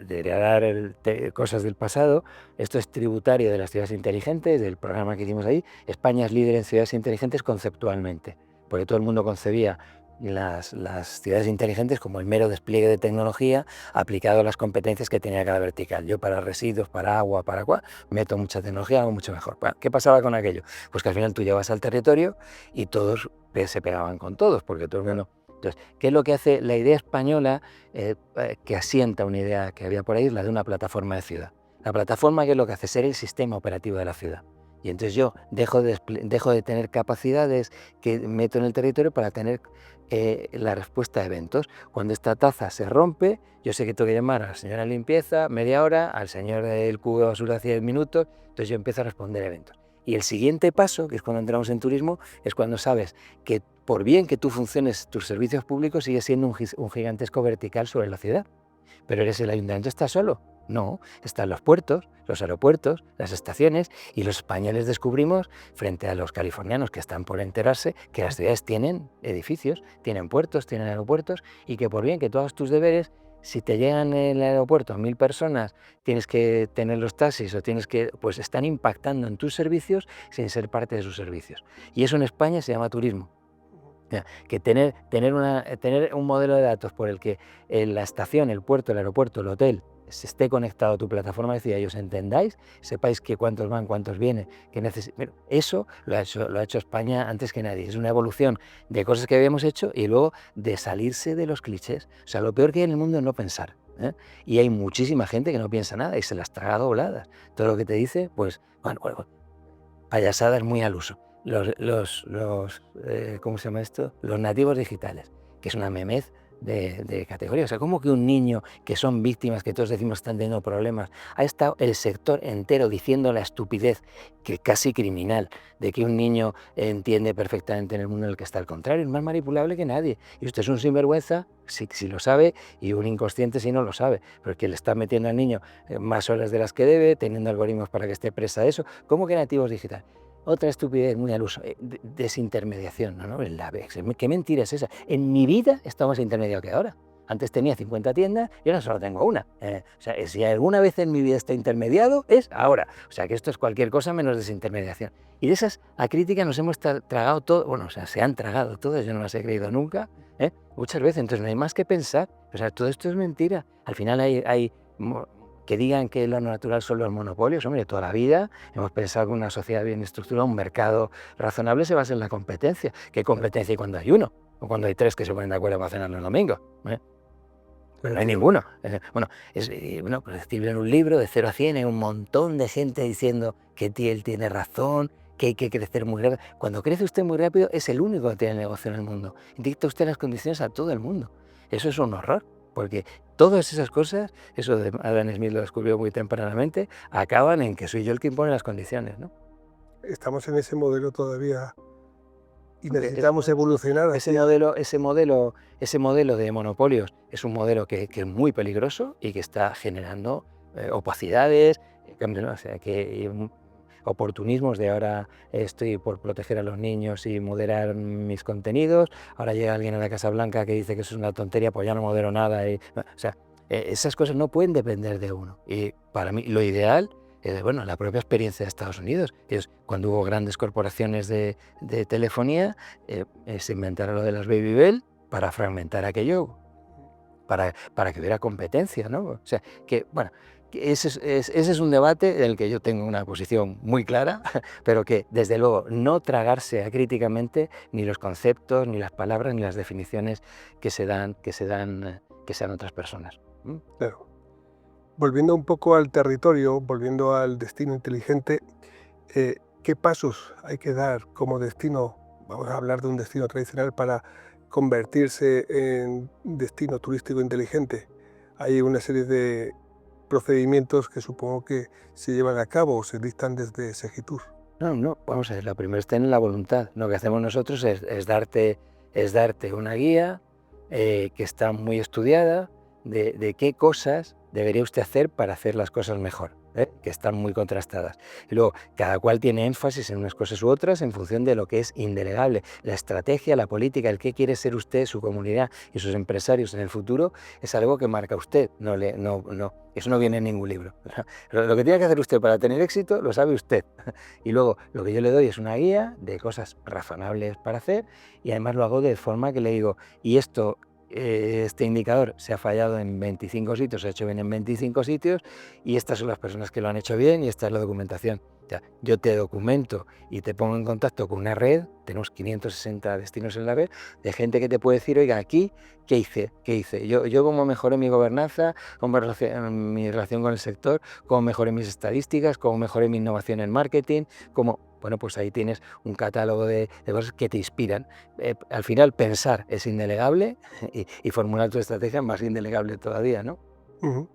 [SPEAKER 2] heredar cosas del pasado. Esto es tributario de las ciudades inteligentes, del programa que hicimos ahí. España es líder en ciudades inteligentes conceptualmente, porque todo el mundo concebía las ciudades inteligentes como el mero despliegue de tecnología aplicado a las competencias que tenía cada vertical. Yo para residuos, para agua, para meto mucha tecnología, hago mucho mejor. Bueno, ¿qué pasaba con aquello? Pues que al final tú llevas al territorio y todos se pegaban con todos, porque todo el mundo... Entonces, ¿qué es lo que hace la idea española que asienta una idea que había por ahí? La de una plataforma de ciudad. La plataforma, ¿qué es lo que hace? Ser el sistema operativo de la ciudad. Y entonces yo dejo de tener capacidades que meto en el territorio para tener la respuesta a eventos. Cuando esta taza se rompe, yo sé que tengo que llamar a la señora de limpieza media hora, al señor del cubo de basura 10 minutos, entonces yo empiezo a responder a eventos. Y el siguiente paso, que es cuando entramos en turismo, es cuando sabes que por bien que tú funciones tus servicios públicos, sigue siendo un gigantesco vertical sobre la ciudad. Pero el ayuntamiento está solo. No, están los puertos, los aeropuertos, las estaciones, y los españoles descubrimos, frente a los californianos que están por enterarse, que las ciudades tienen edificios, tienen puertos, tienen aeropuertos, y que por bien que tú hagas tus deberes, si te llegan en el aeropuerto 1000 personas, tienes que tener los taxis o pues están impactando en tus servicios sin ser parte de sus servicios. Y eso en España se llama turismo. Que tener un modelo de datos por el que la estación, el puerto, el aeropuerto, el hotel se esté conectado a tu plataforma de ciudad y os entendáis, sepáis que cuántos van, cuántos vienen, eso lo ha hecho España antes que nadie. Es una evolución de cosas que habíamos hecho y luego de salirse de los clichés. O sea, lo peor que hay en el mundo es no pensar. Y hay muchísima gente que no piensa nada y se las traga dobladas. Todo lo que te dice, pues, bueno, payasadas muy al uso. ¿Cómo se llama esto? Los nativos digitales, que es una memez de categoría. O sea, ¿cómo que un niño que son víctimas, que todos decimos están teniendo problemas, ha estado el sector entero diciendo la estupidez, que casi criminal, de que un niño entiende perfectamente en el mundo en el que está? Al contrario, es más manipulable que nadie. Y usted es un sinvergüenza si lo sabe, y un inconsciente si no lo sabe, porque le está metiendo al niño más horas de las que debe, teniendo algoritmos para que esté presa de eso. ¿Cómo que nativos digitales? Otra estupidez muy al uso, desintermediación, ¿no? ¿Qué mentira es esa? En mi vida he estado más intermediado que ahora. Antes tenía 50 tiendas y ahora solo tengo una. O sea, si alguna vez en mi vida está intermediado, es ahora. O sea, que esto es cualquier cosa menos desintermediación. Y de esas acríticas nos hemos tragado todo, bueno, o sea, se han tragado todas, yo no las he creído nunca, muchas veces. Entonces no hay más que pensar. O sea, todo esto es mentira. Al final hay que digan que lo natural son los monopolios. Hombre, toda la vida hemos pensado que una sociedad bien estructurada, un mercado razonable se basa en la competencia. ¿Qué competencia hay cuando hay uno? O cuando hay tres que se ponen de acuerdo para cenar los domingos. Pero no hay ninguno. Pues escribir en un libro de 0 a 100 hay un montón de gente diciendo que él tiene razón, que hay que crecer muy rápido. Cuando crece usted muy rápido es el único que tiene negocio en el mundo. Dicta usted las condiciones a todo el mundo. Eso es un horror. Porque todas esas cosas, eso de Adam Smith lo descubrió muy tempranamente, acaban en que soy yo el que impone las condiciones, ¿no?
[SPEAKER 1] Estamos en ese modelo todavía y necesitamos evolucionar.
[SPEAKER 2] Ese modelo de monopolios es un modelo que es muy peligroso y que está generando opacidades, o sea, oportunismos de ahora estoy por proteger a los niños y moderar mis contenidos, ahora llega alguien a la Casa Blanca que dice que eso es una tontería, pues ya no modero nada. O sea, esas cosas no pueden depender de uno. Y para mí lo ideal bueno, la propia experiencia de Estados Unidos. Ellos, cuando hubo grandes corporaciones de telefonía, se inventaron lo de las Baby Bell para fragmentar aquello, para que hubiera competencia, ¿no? O sea, que, bueno, que ese es un debate en el que yo tengo una posición muy clara, pero que, desde luego, no tragarse acríticamente ni los conceptos, ni las palabras, ni las definiciones que sean otras personas.
[SPEAKER 1] Claro. Volviendo un poco al territorio, volviendo al destino inteligente, ¿qué pasos hay que dar como destino? Vamos a hablar de un destino tradicional para convertirse en destino turístico inteligente. Hay una serie de procedimientos que supongo que se llevan a cabo o se dictan desde Segitur.
[SPEAKER 2] No, vamos a ver, la primera está en la voluntad. Lo que hacemos nosotros es darte una guía que está muy estudiada de qué cosas debería usted hacer para hacer las cosas mejor, que están muy contrastadas. Y luego, cada cual tiene énfasis en unas cosas u otras en función de lo que es indelegable. La estrategia, la política, el qué quiere ser usted, su comunidad y sus empresarios en el futuro es algo que marca usted, eso no viene en ningún libro. Lo que tiene que hacer usted para tener éxito lo sabe usted. Y luego lo que yo le doy es una guía de cosas razonables para hacer, y además lo hago de forma que le digo, y este indicador se ha fallado en 25 sitios, se ha hecho bien en 25 sitios, y estas son las personas que lo han hecho bien, y esta es la documentación. O sea, yo te documento y te pongo en contacto con una red, tenemos 560 destinos en la red, de gente que te puede decir, oiga, aquí, ¿qué hice? Yo cómo mejoré mi gobernanza, cómo mi relación con el sector, cómo mejoré mis estadísticas, cómo mejoré mi innovación en marketing, bueno, pues ahí tienes un catálogo de cosas que te inspiran. Al final, pensar es indelegable y formular tu estrategia es más indelegable todavía, ¿no?
[SPEAKER 1] Ujú.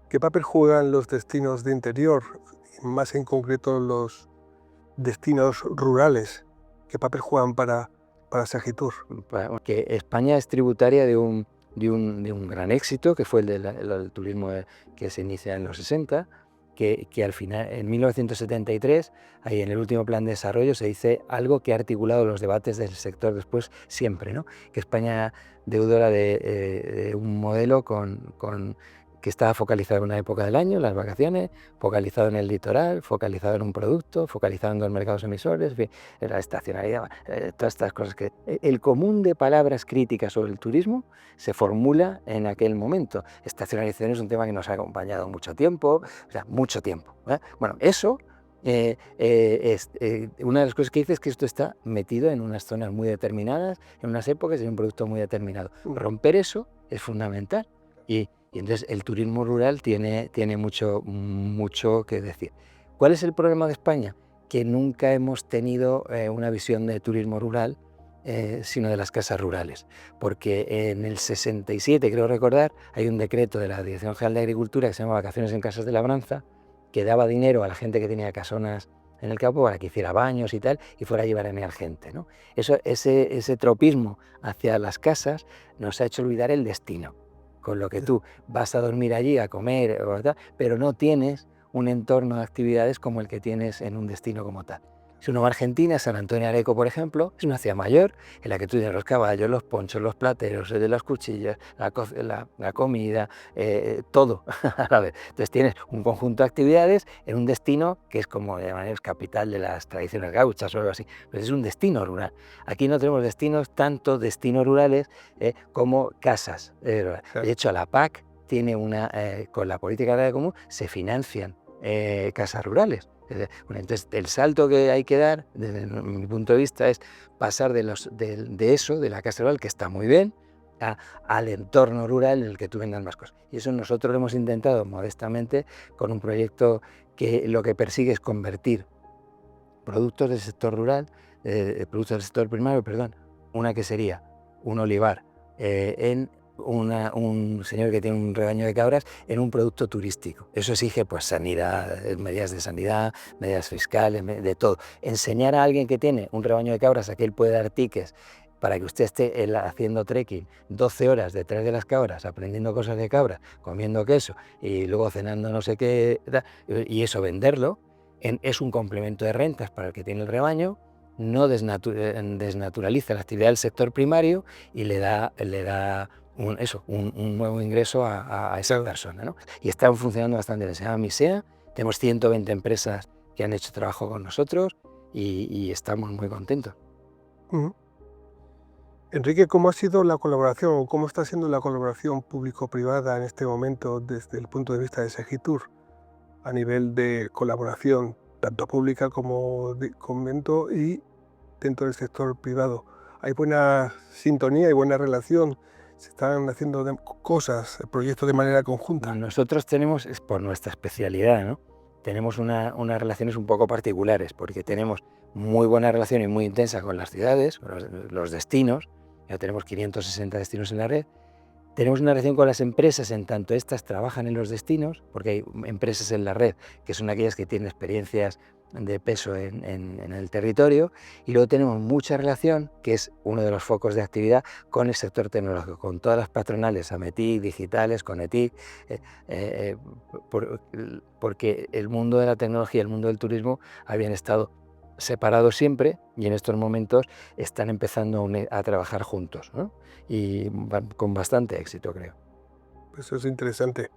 [SPEAKER 1] ¿Qué papel juegan los destinos de interior, más en concreto los destinos rurales? ¿Qué papel juegan para Segitur?
[SPEAKER 2] Porque España es tributaria de un gran éxito, que fue el del turismo que se inicia en los 60, que al final, en 1973, ahí en el último plan de desarrollo, se dice algo que ha articulado los debates del sector después siempre, ¿no? Que España deudora de un modelo que estaba focalizado en una época del año, las vacaciones, focalizado en el litoral, focalizado en un producto, focalizado en dos mercados emisores, en fin, la estacionalidad, todas estas cosas que... El común de palabras críticas sobre el turismo se formula en aquel momento. Estacionalización es un tema que nos ha acompañado mucho tiempo, o sea, mucho tiempo. Bueno, eso... una de las cosas que dice es que esto está metido en unas zonas muy determinadas, en unas épocas y en un producto muy determinado. Romper eso es fundamental. Y entonces el turismo rural tiene mucho que decir. ¿Cuál es el problema de España? Que nunca hemos tenido una visión de turismo rural, sino de las casas rurales. Porque en el 67, creo recordar, hay un decreto de la Dirección General de Agricultura que se llama Vacaciones en Casas de Labranza, que daba dinero a la gente que tenía casonas en el campo para que hiciera baños y tal, y fuera a llevar a gente, ¿no? Ese tropismo hacia las casas nos ha hecho olvidar el destino. Con lo que tú vas a dormir allí, a comer, pero no tienes un entorno de actividades como el que tienes en un destino como tal. Si uno va a Argentina, San Antonio de Areco, por ejemplo, es una ciudad mayor en la que tú tienes los caballos, los ponchos, los plateros, las cuchillas, la comida, todo a la vez. Entonces tienes un conjunto de actividades en un destino que es como de manera capital de las tradiciones gauchas o algo así, pero es un destino rural. Aquí no tenemos tanto destinos rurales como casas. De hecho, la PAC tiene con la política agraria común se financian casas rurales. Bueno, entonces, el salto que hay que dar, desde mi punto de vista, es pasar de eso, de la casa rural, que está muy bien, al entorno rural en el que tú vendas más cosas. Y eso nosotros lo hemos intentado modestamente con un proyecto que lo que persigue es convertir productos del sector rural, productos del sector primario, una que sería un olivar en un señor que tiene un rebaño de cabras en un producto turístico. Eso exige pues sanidad, medidas de sanidad, medidas fiscales, de todo. Enseñar a alguien que tiene un rebaño de cabras a que él puede dar tickets para que usted esté haciendo trekking 12 horas detrás de las cabras, aprendiendo cosas de cabras, comiendo queso y luego cenando no sé qué, y eso venderlo, es un complemento de rentas para el que tiene el rebaño, no desnaturaliza la actividad del sector primario y le da un nuevo ingreso a esa persona, ¿no? Y están funcionando bastante bien. Se llama Misea, Tenemos 120 empresas que han hecho trabajo con nosotros y estamos muy contentos.
[SPEAKER 1] Ujú. Enrique, ¿cómo ha sido la colaboración o cómo está siendo la colaboración público-privada en este momento desde el punto de vista de Segitur a nivel de colaboración, tanto pública como comento y dentro del sector privado? ¿Hay buena sintonía y buena relación? ¿Se están haciendo cosas, proyectos de manera conjunta?
[SPEAKER 2] Nosotros tenemos, es por nuestra especialidad, ¿no? Tenemos unas relaciones un poco particulares, porque tenemos muy buena relación y muy intensa con las ciudades, con los destinos. Ya tenemos 560 destinos en la red. Tenemos una relación con las empresas, en tanto estas trabajan en los destinos, porque hay empresas en la red que son aquellas que tienen experiencias de peso en el territorio, y luego tenemos mucha relación, que es uno de los focos de actividad, con el sector tecnológico, con todas las patronales, Ametic, Digitales, Conetic, porque el mundo de la tecnología y el mundo del turismo habían estado separados siempre y en estos momentos están empezando a trabajar juntos, ¿no? Y con bastante éxito, creo.
[SPEAKER 1] Eso es interesante.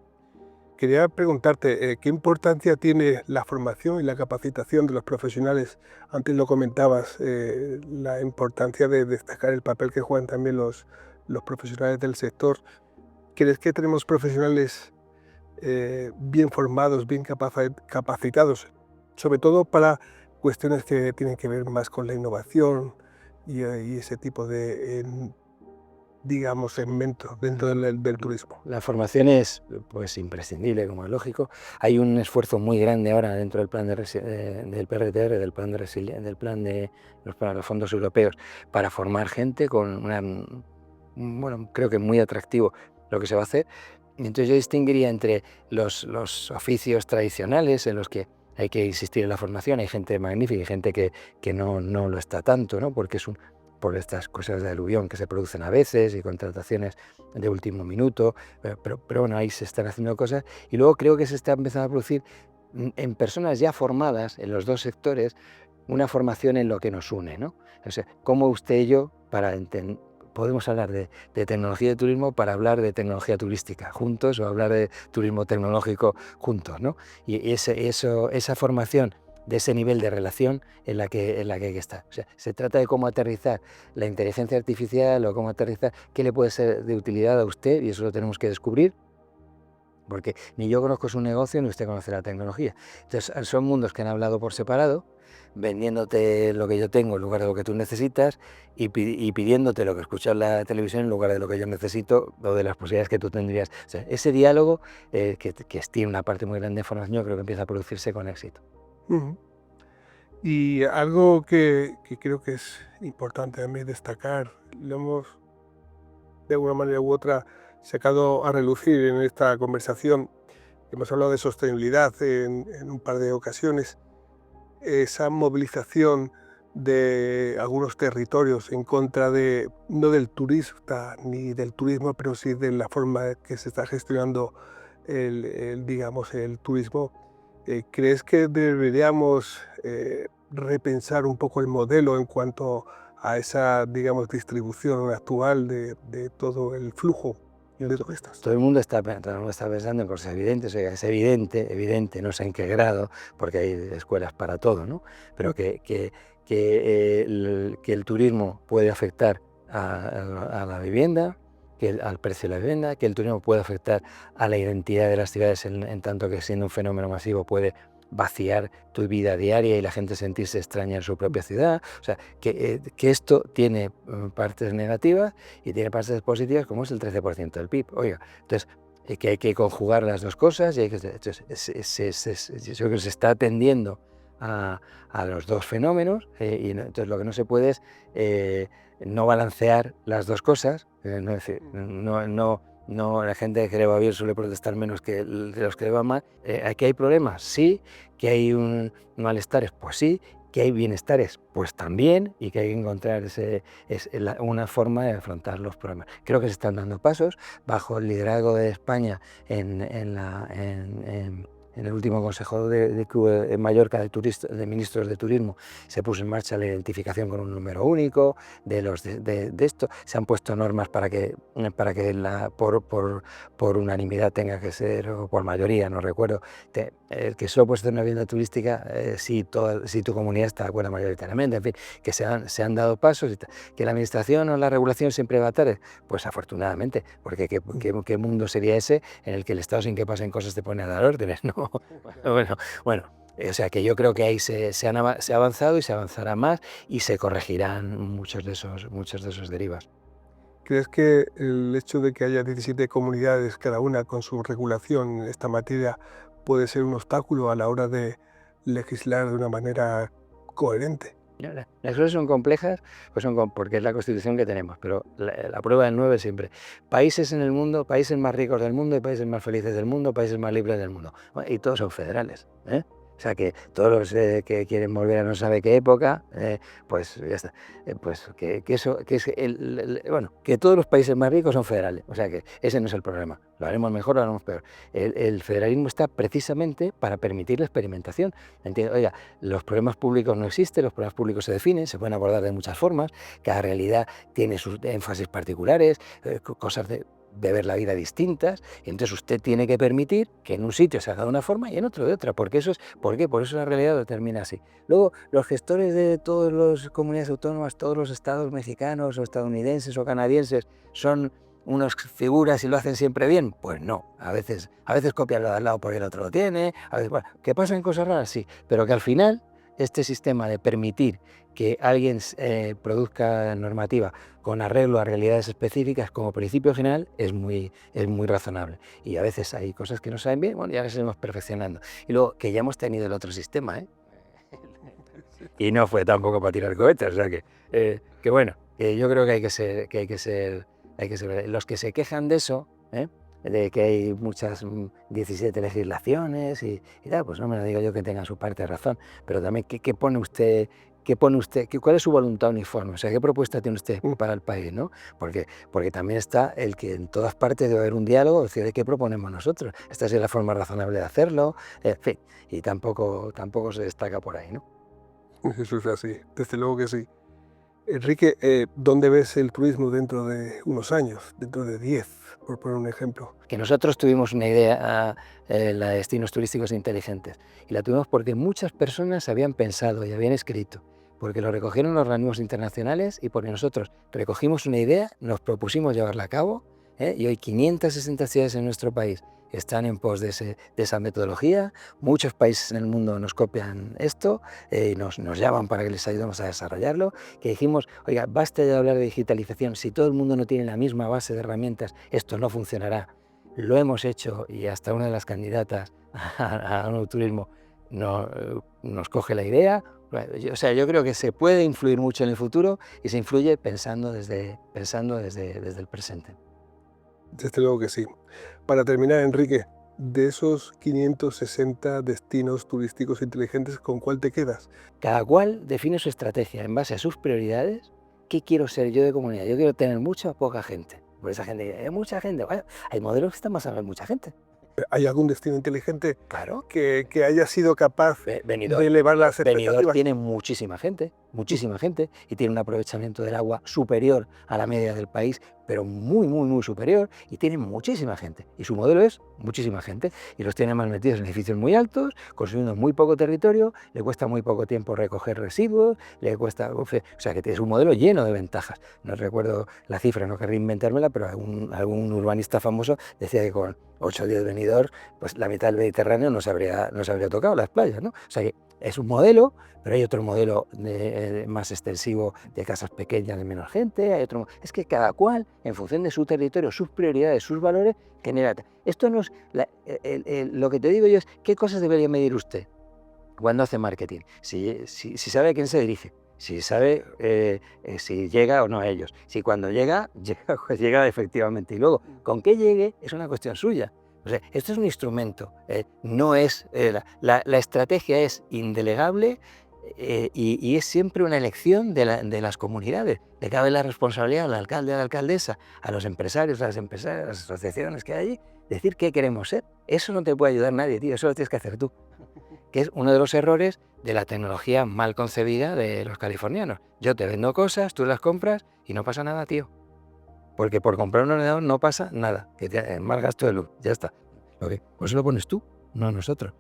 [SPEAKER 1] Quería preguntarte, ¿qué importancia tiene la formación y la capacitación de los profesionales? Antes lo comentabas, la importancia de destacar el papel que juegan también los profesionales del sector. ¿Crees que tenemos profesionales bien formados, bien capacitados, sobre todo para cuestiones que tienen que ver más con la innovación y ese tipo de, digamos, segmentos dentro del turismo?
[SPEAKER 2] La formación es pues imprescindible, como es lógico. Hay un esfuerzo muy grande ahora dentro del plan del PRTR, del plan de los fondos europeos, para formar gente con bueno, creo que muy atractivo lo que se va a hacer. Entonces yo distinguiría entre los oficios tradicionales en los que hay que insistir en la formación. Hay gente magnífica y gente que no lo está tanto, ¿no? Porque por estas cosas de aluvión que se producen a veces y contrataciones de último minuto, pero bueno, ahí se están haciendo cosas. Y luego creo que se está empezando a producir en personas ya formadas en los dos sectores una formación en lo que nos une, ¿no? O sea, cómo usted y yo podemos hablar de tecnología de turismo para hablar de tecnología turística juntos, o hablar de turismo tecnológico juntos, ¿no? Y esa formación de ese nivel de relación en la que hay que estar. O sea, se trata de cómo aterrizar la inteligencia artificial o cómo aterrizar qué le puede ser de utilidad a usted, y eso lo tenemos que descubrir, porque ni yo conozco su negocio ni usted conoce la tecnología. Entonces, son mundos que han hablado por separado, vendiéndote lo que yo tengo en lugar de lo que tú necesitas, y pidiéndote lo que escuchas en la televisión en lugar de lo que yo necesito o de las posibilidades que tú tendrías. O sea, ese diálogo, que tiene una parte muy grande de formación, yo creo que empieza a producirse con éxito.
[SPEAKER 1] Ujú. Y algo que creo que es importante también destacar, lo hemos de alguna manera u otra sacado a relucir en esta conversación. Hemos hablado de sostenibilidad en un par de ocasiones. Esa movilización de algunos territorios en contra de, no del turista ni del turismo, pero sí de la forma que se está gestionando digamos, el turismo. ¿Crees que deberíamos repensar un poco el modelo en cuanto a esa, digamos, distribución actual de todo el flujo de turistas?
[SPEAKER 2] Todo el mundo está pensando en cosas evidentes. O sea, es evidente, no sé en qué grado, porque hay escuelas para todo, ¿no? Pero que el turismo puede afectar a la vivienda, al precio de la vivienda, que el turismo puede afectar a la identidad de las ciudades, en tanto que, siendo un fenómeno masivo, puede vaciar tu vida diaria y la gente sentirse extraña en su propia ciudad. O sea, que esto tiene partes negativas y tiene partes positivas, como es el 13% del PIB. Oiga, entonces, que hay que conjugar las dos cosas, y entonces, yo creo que se está atendiendo a los dos fenómenos, y entonces lo que no se puede es no balancear las dos cosas. No, es decir, no, la gente que le va bien suele protestar menos que los que le va mal. ¿Aquí hay problemas? Sí. ¿Que hay malestares? Pues sí. ¿Que hay bienestares? Pues también, y que hay que encontrar una forma de afrontar los problemas. Creo que se están dando pasos bajo el liderazgo de España en el último consejo que hubo en Mallorca de ministros de turismo. Se puso en marcha la identificación con un número único de esto. Se han puesto normas para que por unanimidad tenga que ser, o por mayoría, no recuerdo, el que solo puedes hacer una vivienda turística si tu comunidad está de acuerdo mayoritariamente, en fin, que se han dado pasos, que la administración o la regulación siempre va tarde, pues afortunadamente, porque ¿qué mundo sería ese en el que el Estado sin que pasen cosas te pone a dar órdenes? ¿No? Bueno, o sea que yo creo que ahí se ha avanzado y se avanzará más y se corregirán muchos de esos derivas.
[SPEAKER 1] ¿Crees que el hecho de que haya 17 comunidades, cada una con su regulación en esta materia, puede ser un obstáculo a la hora de legislar de una manera coherente?
[SPEAKER 2] Las cosas son complejas, pues porque es la constitución que tenemos, pero la prueba del 9 siempre. Países en el mundo, países más ricos del mundo y países más felices del mundo, países más libres del mundo. Bueno, y todos son federales, ¿eh? O sea que todos los que quieren volver a no sabe qué época, pues ya está. Pues que todos los países más ricos son federales. O sea que ese no es el problema. Lo haremos mejor o lo haremos peor. El federalismo está precisamente para permitir la experimentación. ¿Entiendes? Oiga, los problemas públicos no existen, los problemas públicos se definen, se pueden abordar de muchas formas, cada realidad tiene sus énfasis particulares, cosas de ver la vida distintas, y entonces usted tiene que permitir que en un sitio se haga de una forma y en otro de otra, porque por eso la realidad lo determina así. Luego, los gestores de todas las comunidades autónomas, todos los estados mexicanos o estadounidenses o canadienses son unas figuras y lo hacen siempre bien, pues no, a veces copian lo de al lado porque el otro lo tiene, a veces, bueno, que pasan cosas raras, sí, pero que al final este sistema de permitir que alguien produzca normativa con arreglo a realidades específicas como principio general es muy razonable. Y a veces hay cosas que no saben bien, bueno, ya las iremos perfeccionando. Y luego que ya hemos tenido el otro sistema, ¿eh? Y no fue tampoco para tirar cohetes, o sea que bueno, que yo creo que hay que ser los que se quejan de eso, ¿eh? De que hay muchas 17 legislaciones y tal, pues no me lo digo yo que tengan su parte de razón, pero también ¿qué pone usted? ¿Cuál es su voluntad uniforme? O sea, ¿qué propuesta tiene usted para el país, ¿no? Porque también está el que en todas partes debe haber un diálogo, decir, ¿de qué proponemos nosotros? Esta es la forma razonable de hacerlo, en fin, y tampoco se destaca por ahí, ¿no?
[SPEAKER 1] Eso es así, desde luego que sí. Enrique, ¿dónde ves el turismo dentro de unos años, dentro de 10, por poner un ejemplo?
[SPEAKER 2] Que nosotros tuvimos una idea, la de destinos turísticos inteligentes, y la tuvimos porque muchas personas habían pensado y habían escrito, porque lo recogieron los organismos internacionales y porque nosotros recogimos una idea, nos propusimos llevarla a cabo, y hoy 560 ciudades en nuestro país están en pos de esa metodología, muchos países en el mundo nos copian esto, nos llaman para que les ayudemos a desarrollarlo, que dijimos, oiga, basta ya de hablar de digitalización, si todo el mundo no tiene la misma base de herramientas, esto no funcionará. Lo hemos hecho y hasta una de las candidatas a un turismo nos coge la idea. O sea, yo creo que se puede influir mucho en el futuro y se influye pensando desde el presente.
[SPEAKER 1] Desde luego que sí. Para terminar, Enrique, de esos 560 destinos turísticos inteligentes, ¿con cuál te quedas?
[SPEAKER 2] Cada cual define su estrategia en base a sus prioridades. ¿Qué quiero ser yo de comunidad? Yo quiero tener mucha o poca gente. Por esa gente, hay mucha gente. Bueno, hay modelos que están basados en mucha gente.
[SPEAKER 1] ¿Hay algún destino inteligente
[SPEAKER 2] Claro.
[SPEAKER 1] que haya sido capaz
[SPEAKER 2] Benidorm,
[SPEAKER 1] de elevar las expectativas?
[SPEAKER 2] Benidorm tiene muchísima gente, y tiene un aprovechamiento del agua superior a la media del país, pero muy superior, y tiene muchísima gente. Y su modelo es muchísima gente, y los tiene más metidos en edificios muy altos, consumiendo muy poco territorio, le cuesta muy poco tiempo recoger residuos, o sea que es un modelo lleno de ventajas. No recuerdo la cifra, no querría inventármela, pero algún urbanista famoso decía que con 8 o 10 Benidorm, pues la mitad del Mediterráneo no se habría tocado las playas, ¿no? O sea que es un modelo, pero hay otro modelo más extensivo de casas pequeñas de menos gente, hay otro. Es que cada cual, en función de su territorio, sus prioridades, sus valores, genera. Esto no es lo que te digo yo es qué cosas debería medir usted cuando hace marketing, si sabe a quién se dirige, si sabe si llega o no a ellos, si cuando llega pues llega efectivamente, y luego con qué llegue es una cuestión suya. O sea, esto es un instrumento, no es, la estrategia es indelegable y es siempre una elección de las comunidades. Le cabe la responsabilidad al alcalde, a la alcaldesa, a los empresarios, a las empresarias, a las asociaciones que hay allí, decir qué queremos ser. Eso no te puede ayudar nadie, tío, eso lo tienes que hacer tú. Que es uno de los errores de la tecnología mal concebida de los californianos. Yo te vendo cosas, tú las compras y no pasa nada, tío. Porque por comprar un ordenador no pasa nada, que te mal gasto de luz, ya está. Por eso lo pones tú, no nosotros.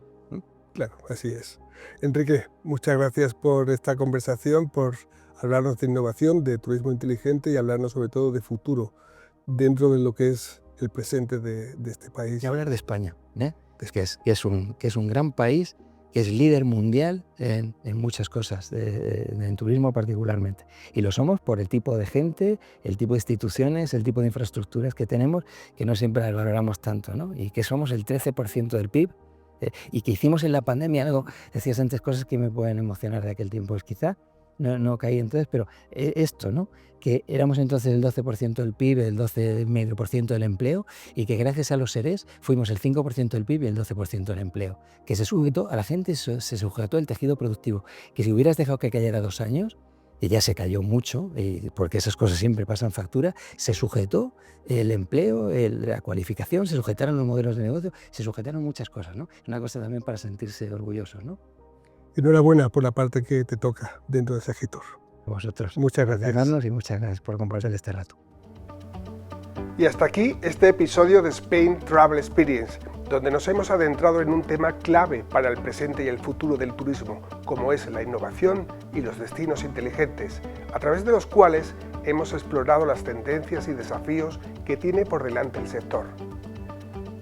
[SPEAKER 1] Claro, así es. Enrique, muchas gracias por esta conversación, por hablarnos de innovación, de turismo inteligente y hablarnos sobre todo de futuro dentro de lo que es el presente de este país.
[SPEAKER 2] Y hablar de España, ¿eh? que es un gran país, que es líder mundial en muchas cosas, en turismo particularmente. Y lo somos por el tipo de gente, el tipo de instituciones, el tipo de infraestructuras que tenemos, que no siempre las valoramos tanto, ¿no? Y que somos el 13% del PIB, y que hicimos en la pandemia algo, decías antes cosas que me pueden emocionar de aquel tiempo, es quizá no caí entonces, pero esto, ¿no? Que éramos entonces el 12% del PIB, el 12,5% del empleo, y que gracias a los SERES fuimos el 5% del PIB y el 12% del empleo. Que se sujetó a la gente, se sujetó el tejido productivo. Que si hubieras dejado que cayera 2 años, y ya se cayó mucho, porque esas cosas siempre pasan factura, se sujetó el empleo, la cualificación, se sujetaron los modelos de negocio, se sujetaron muchas cosas, ¿no? Es una cosa también para sentirse orgullosos, ¿no?
[SPEAKER 1] Enhorabuena por la parte que te toca dentro de Segitur.
[SPEAKER 2] A vosotros.
[SPEAKER 1] Muchas gracias.
[SPEAKER 2] Y muchas gracias por compartir este rato.
[SPEAKER 1] Y hasta aquí este episodio de Spain Travel Experience, donde nos hemos adentrado en un tema clave para el presente y el futuro del turismo, como es la innovación y los destinos inteligentes, a través de los cuales hemos explorado las tendencias y desafíos que tiene por delante el sector.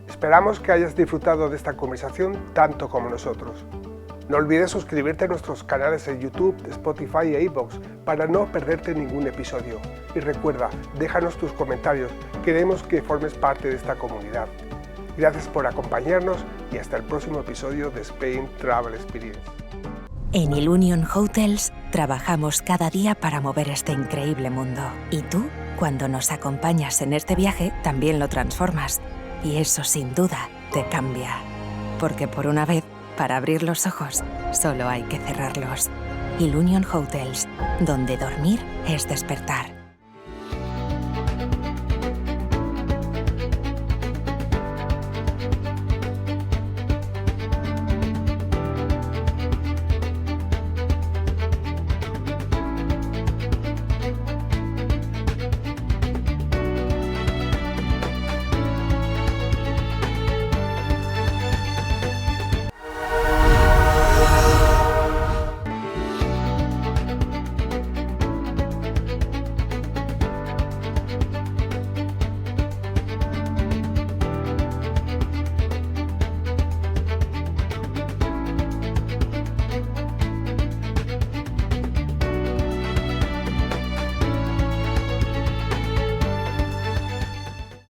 [SPEAKER 1] Esperamos que hayas disfrutado de esta conversación tanto como nosotros. No olvides suscribirte a nuestros canales en YouTube, Spotify e iVoox para no perderte ningún episodio. Y recuerda, déjanos tus comentarios, queremos que formes parte de esta comunidad. Gracias por acompañarnos y hasta el próximo episodio de Spain Travel Experience.
[SPEAKER 3] En Ilunion Hotels trabajamos cada día para mover este increíble mundo. Y tú, cuando nos acompañas en este viaje, también lo transformas. Y eso sin duda te cambia. Porque por una vez, para abrir los ojos, solo hay que cerrarlos. Ilunion Hotels, donde dormir es despertar.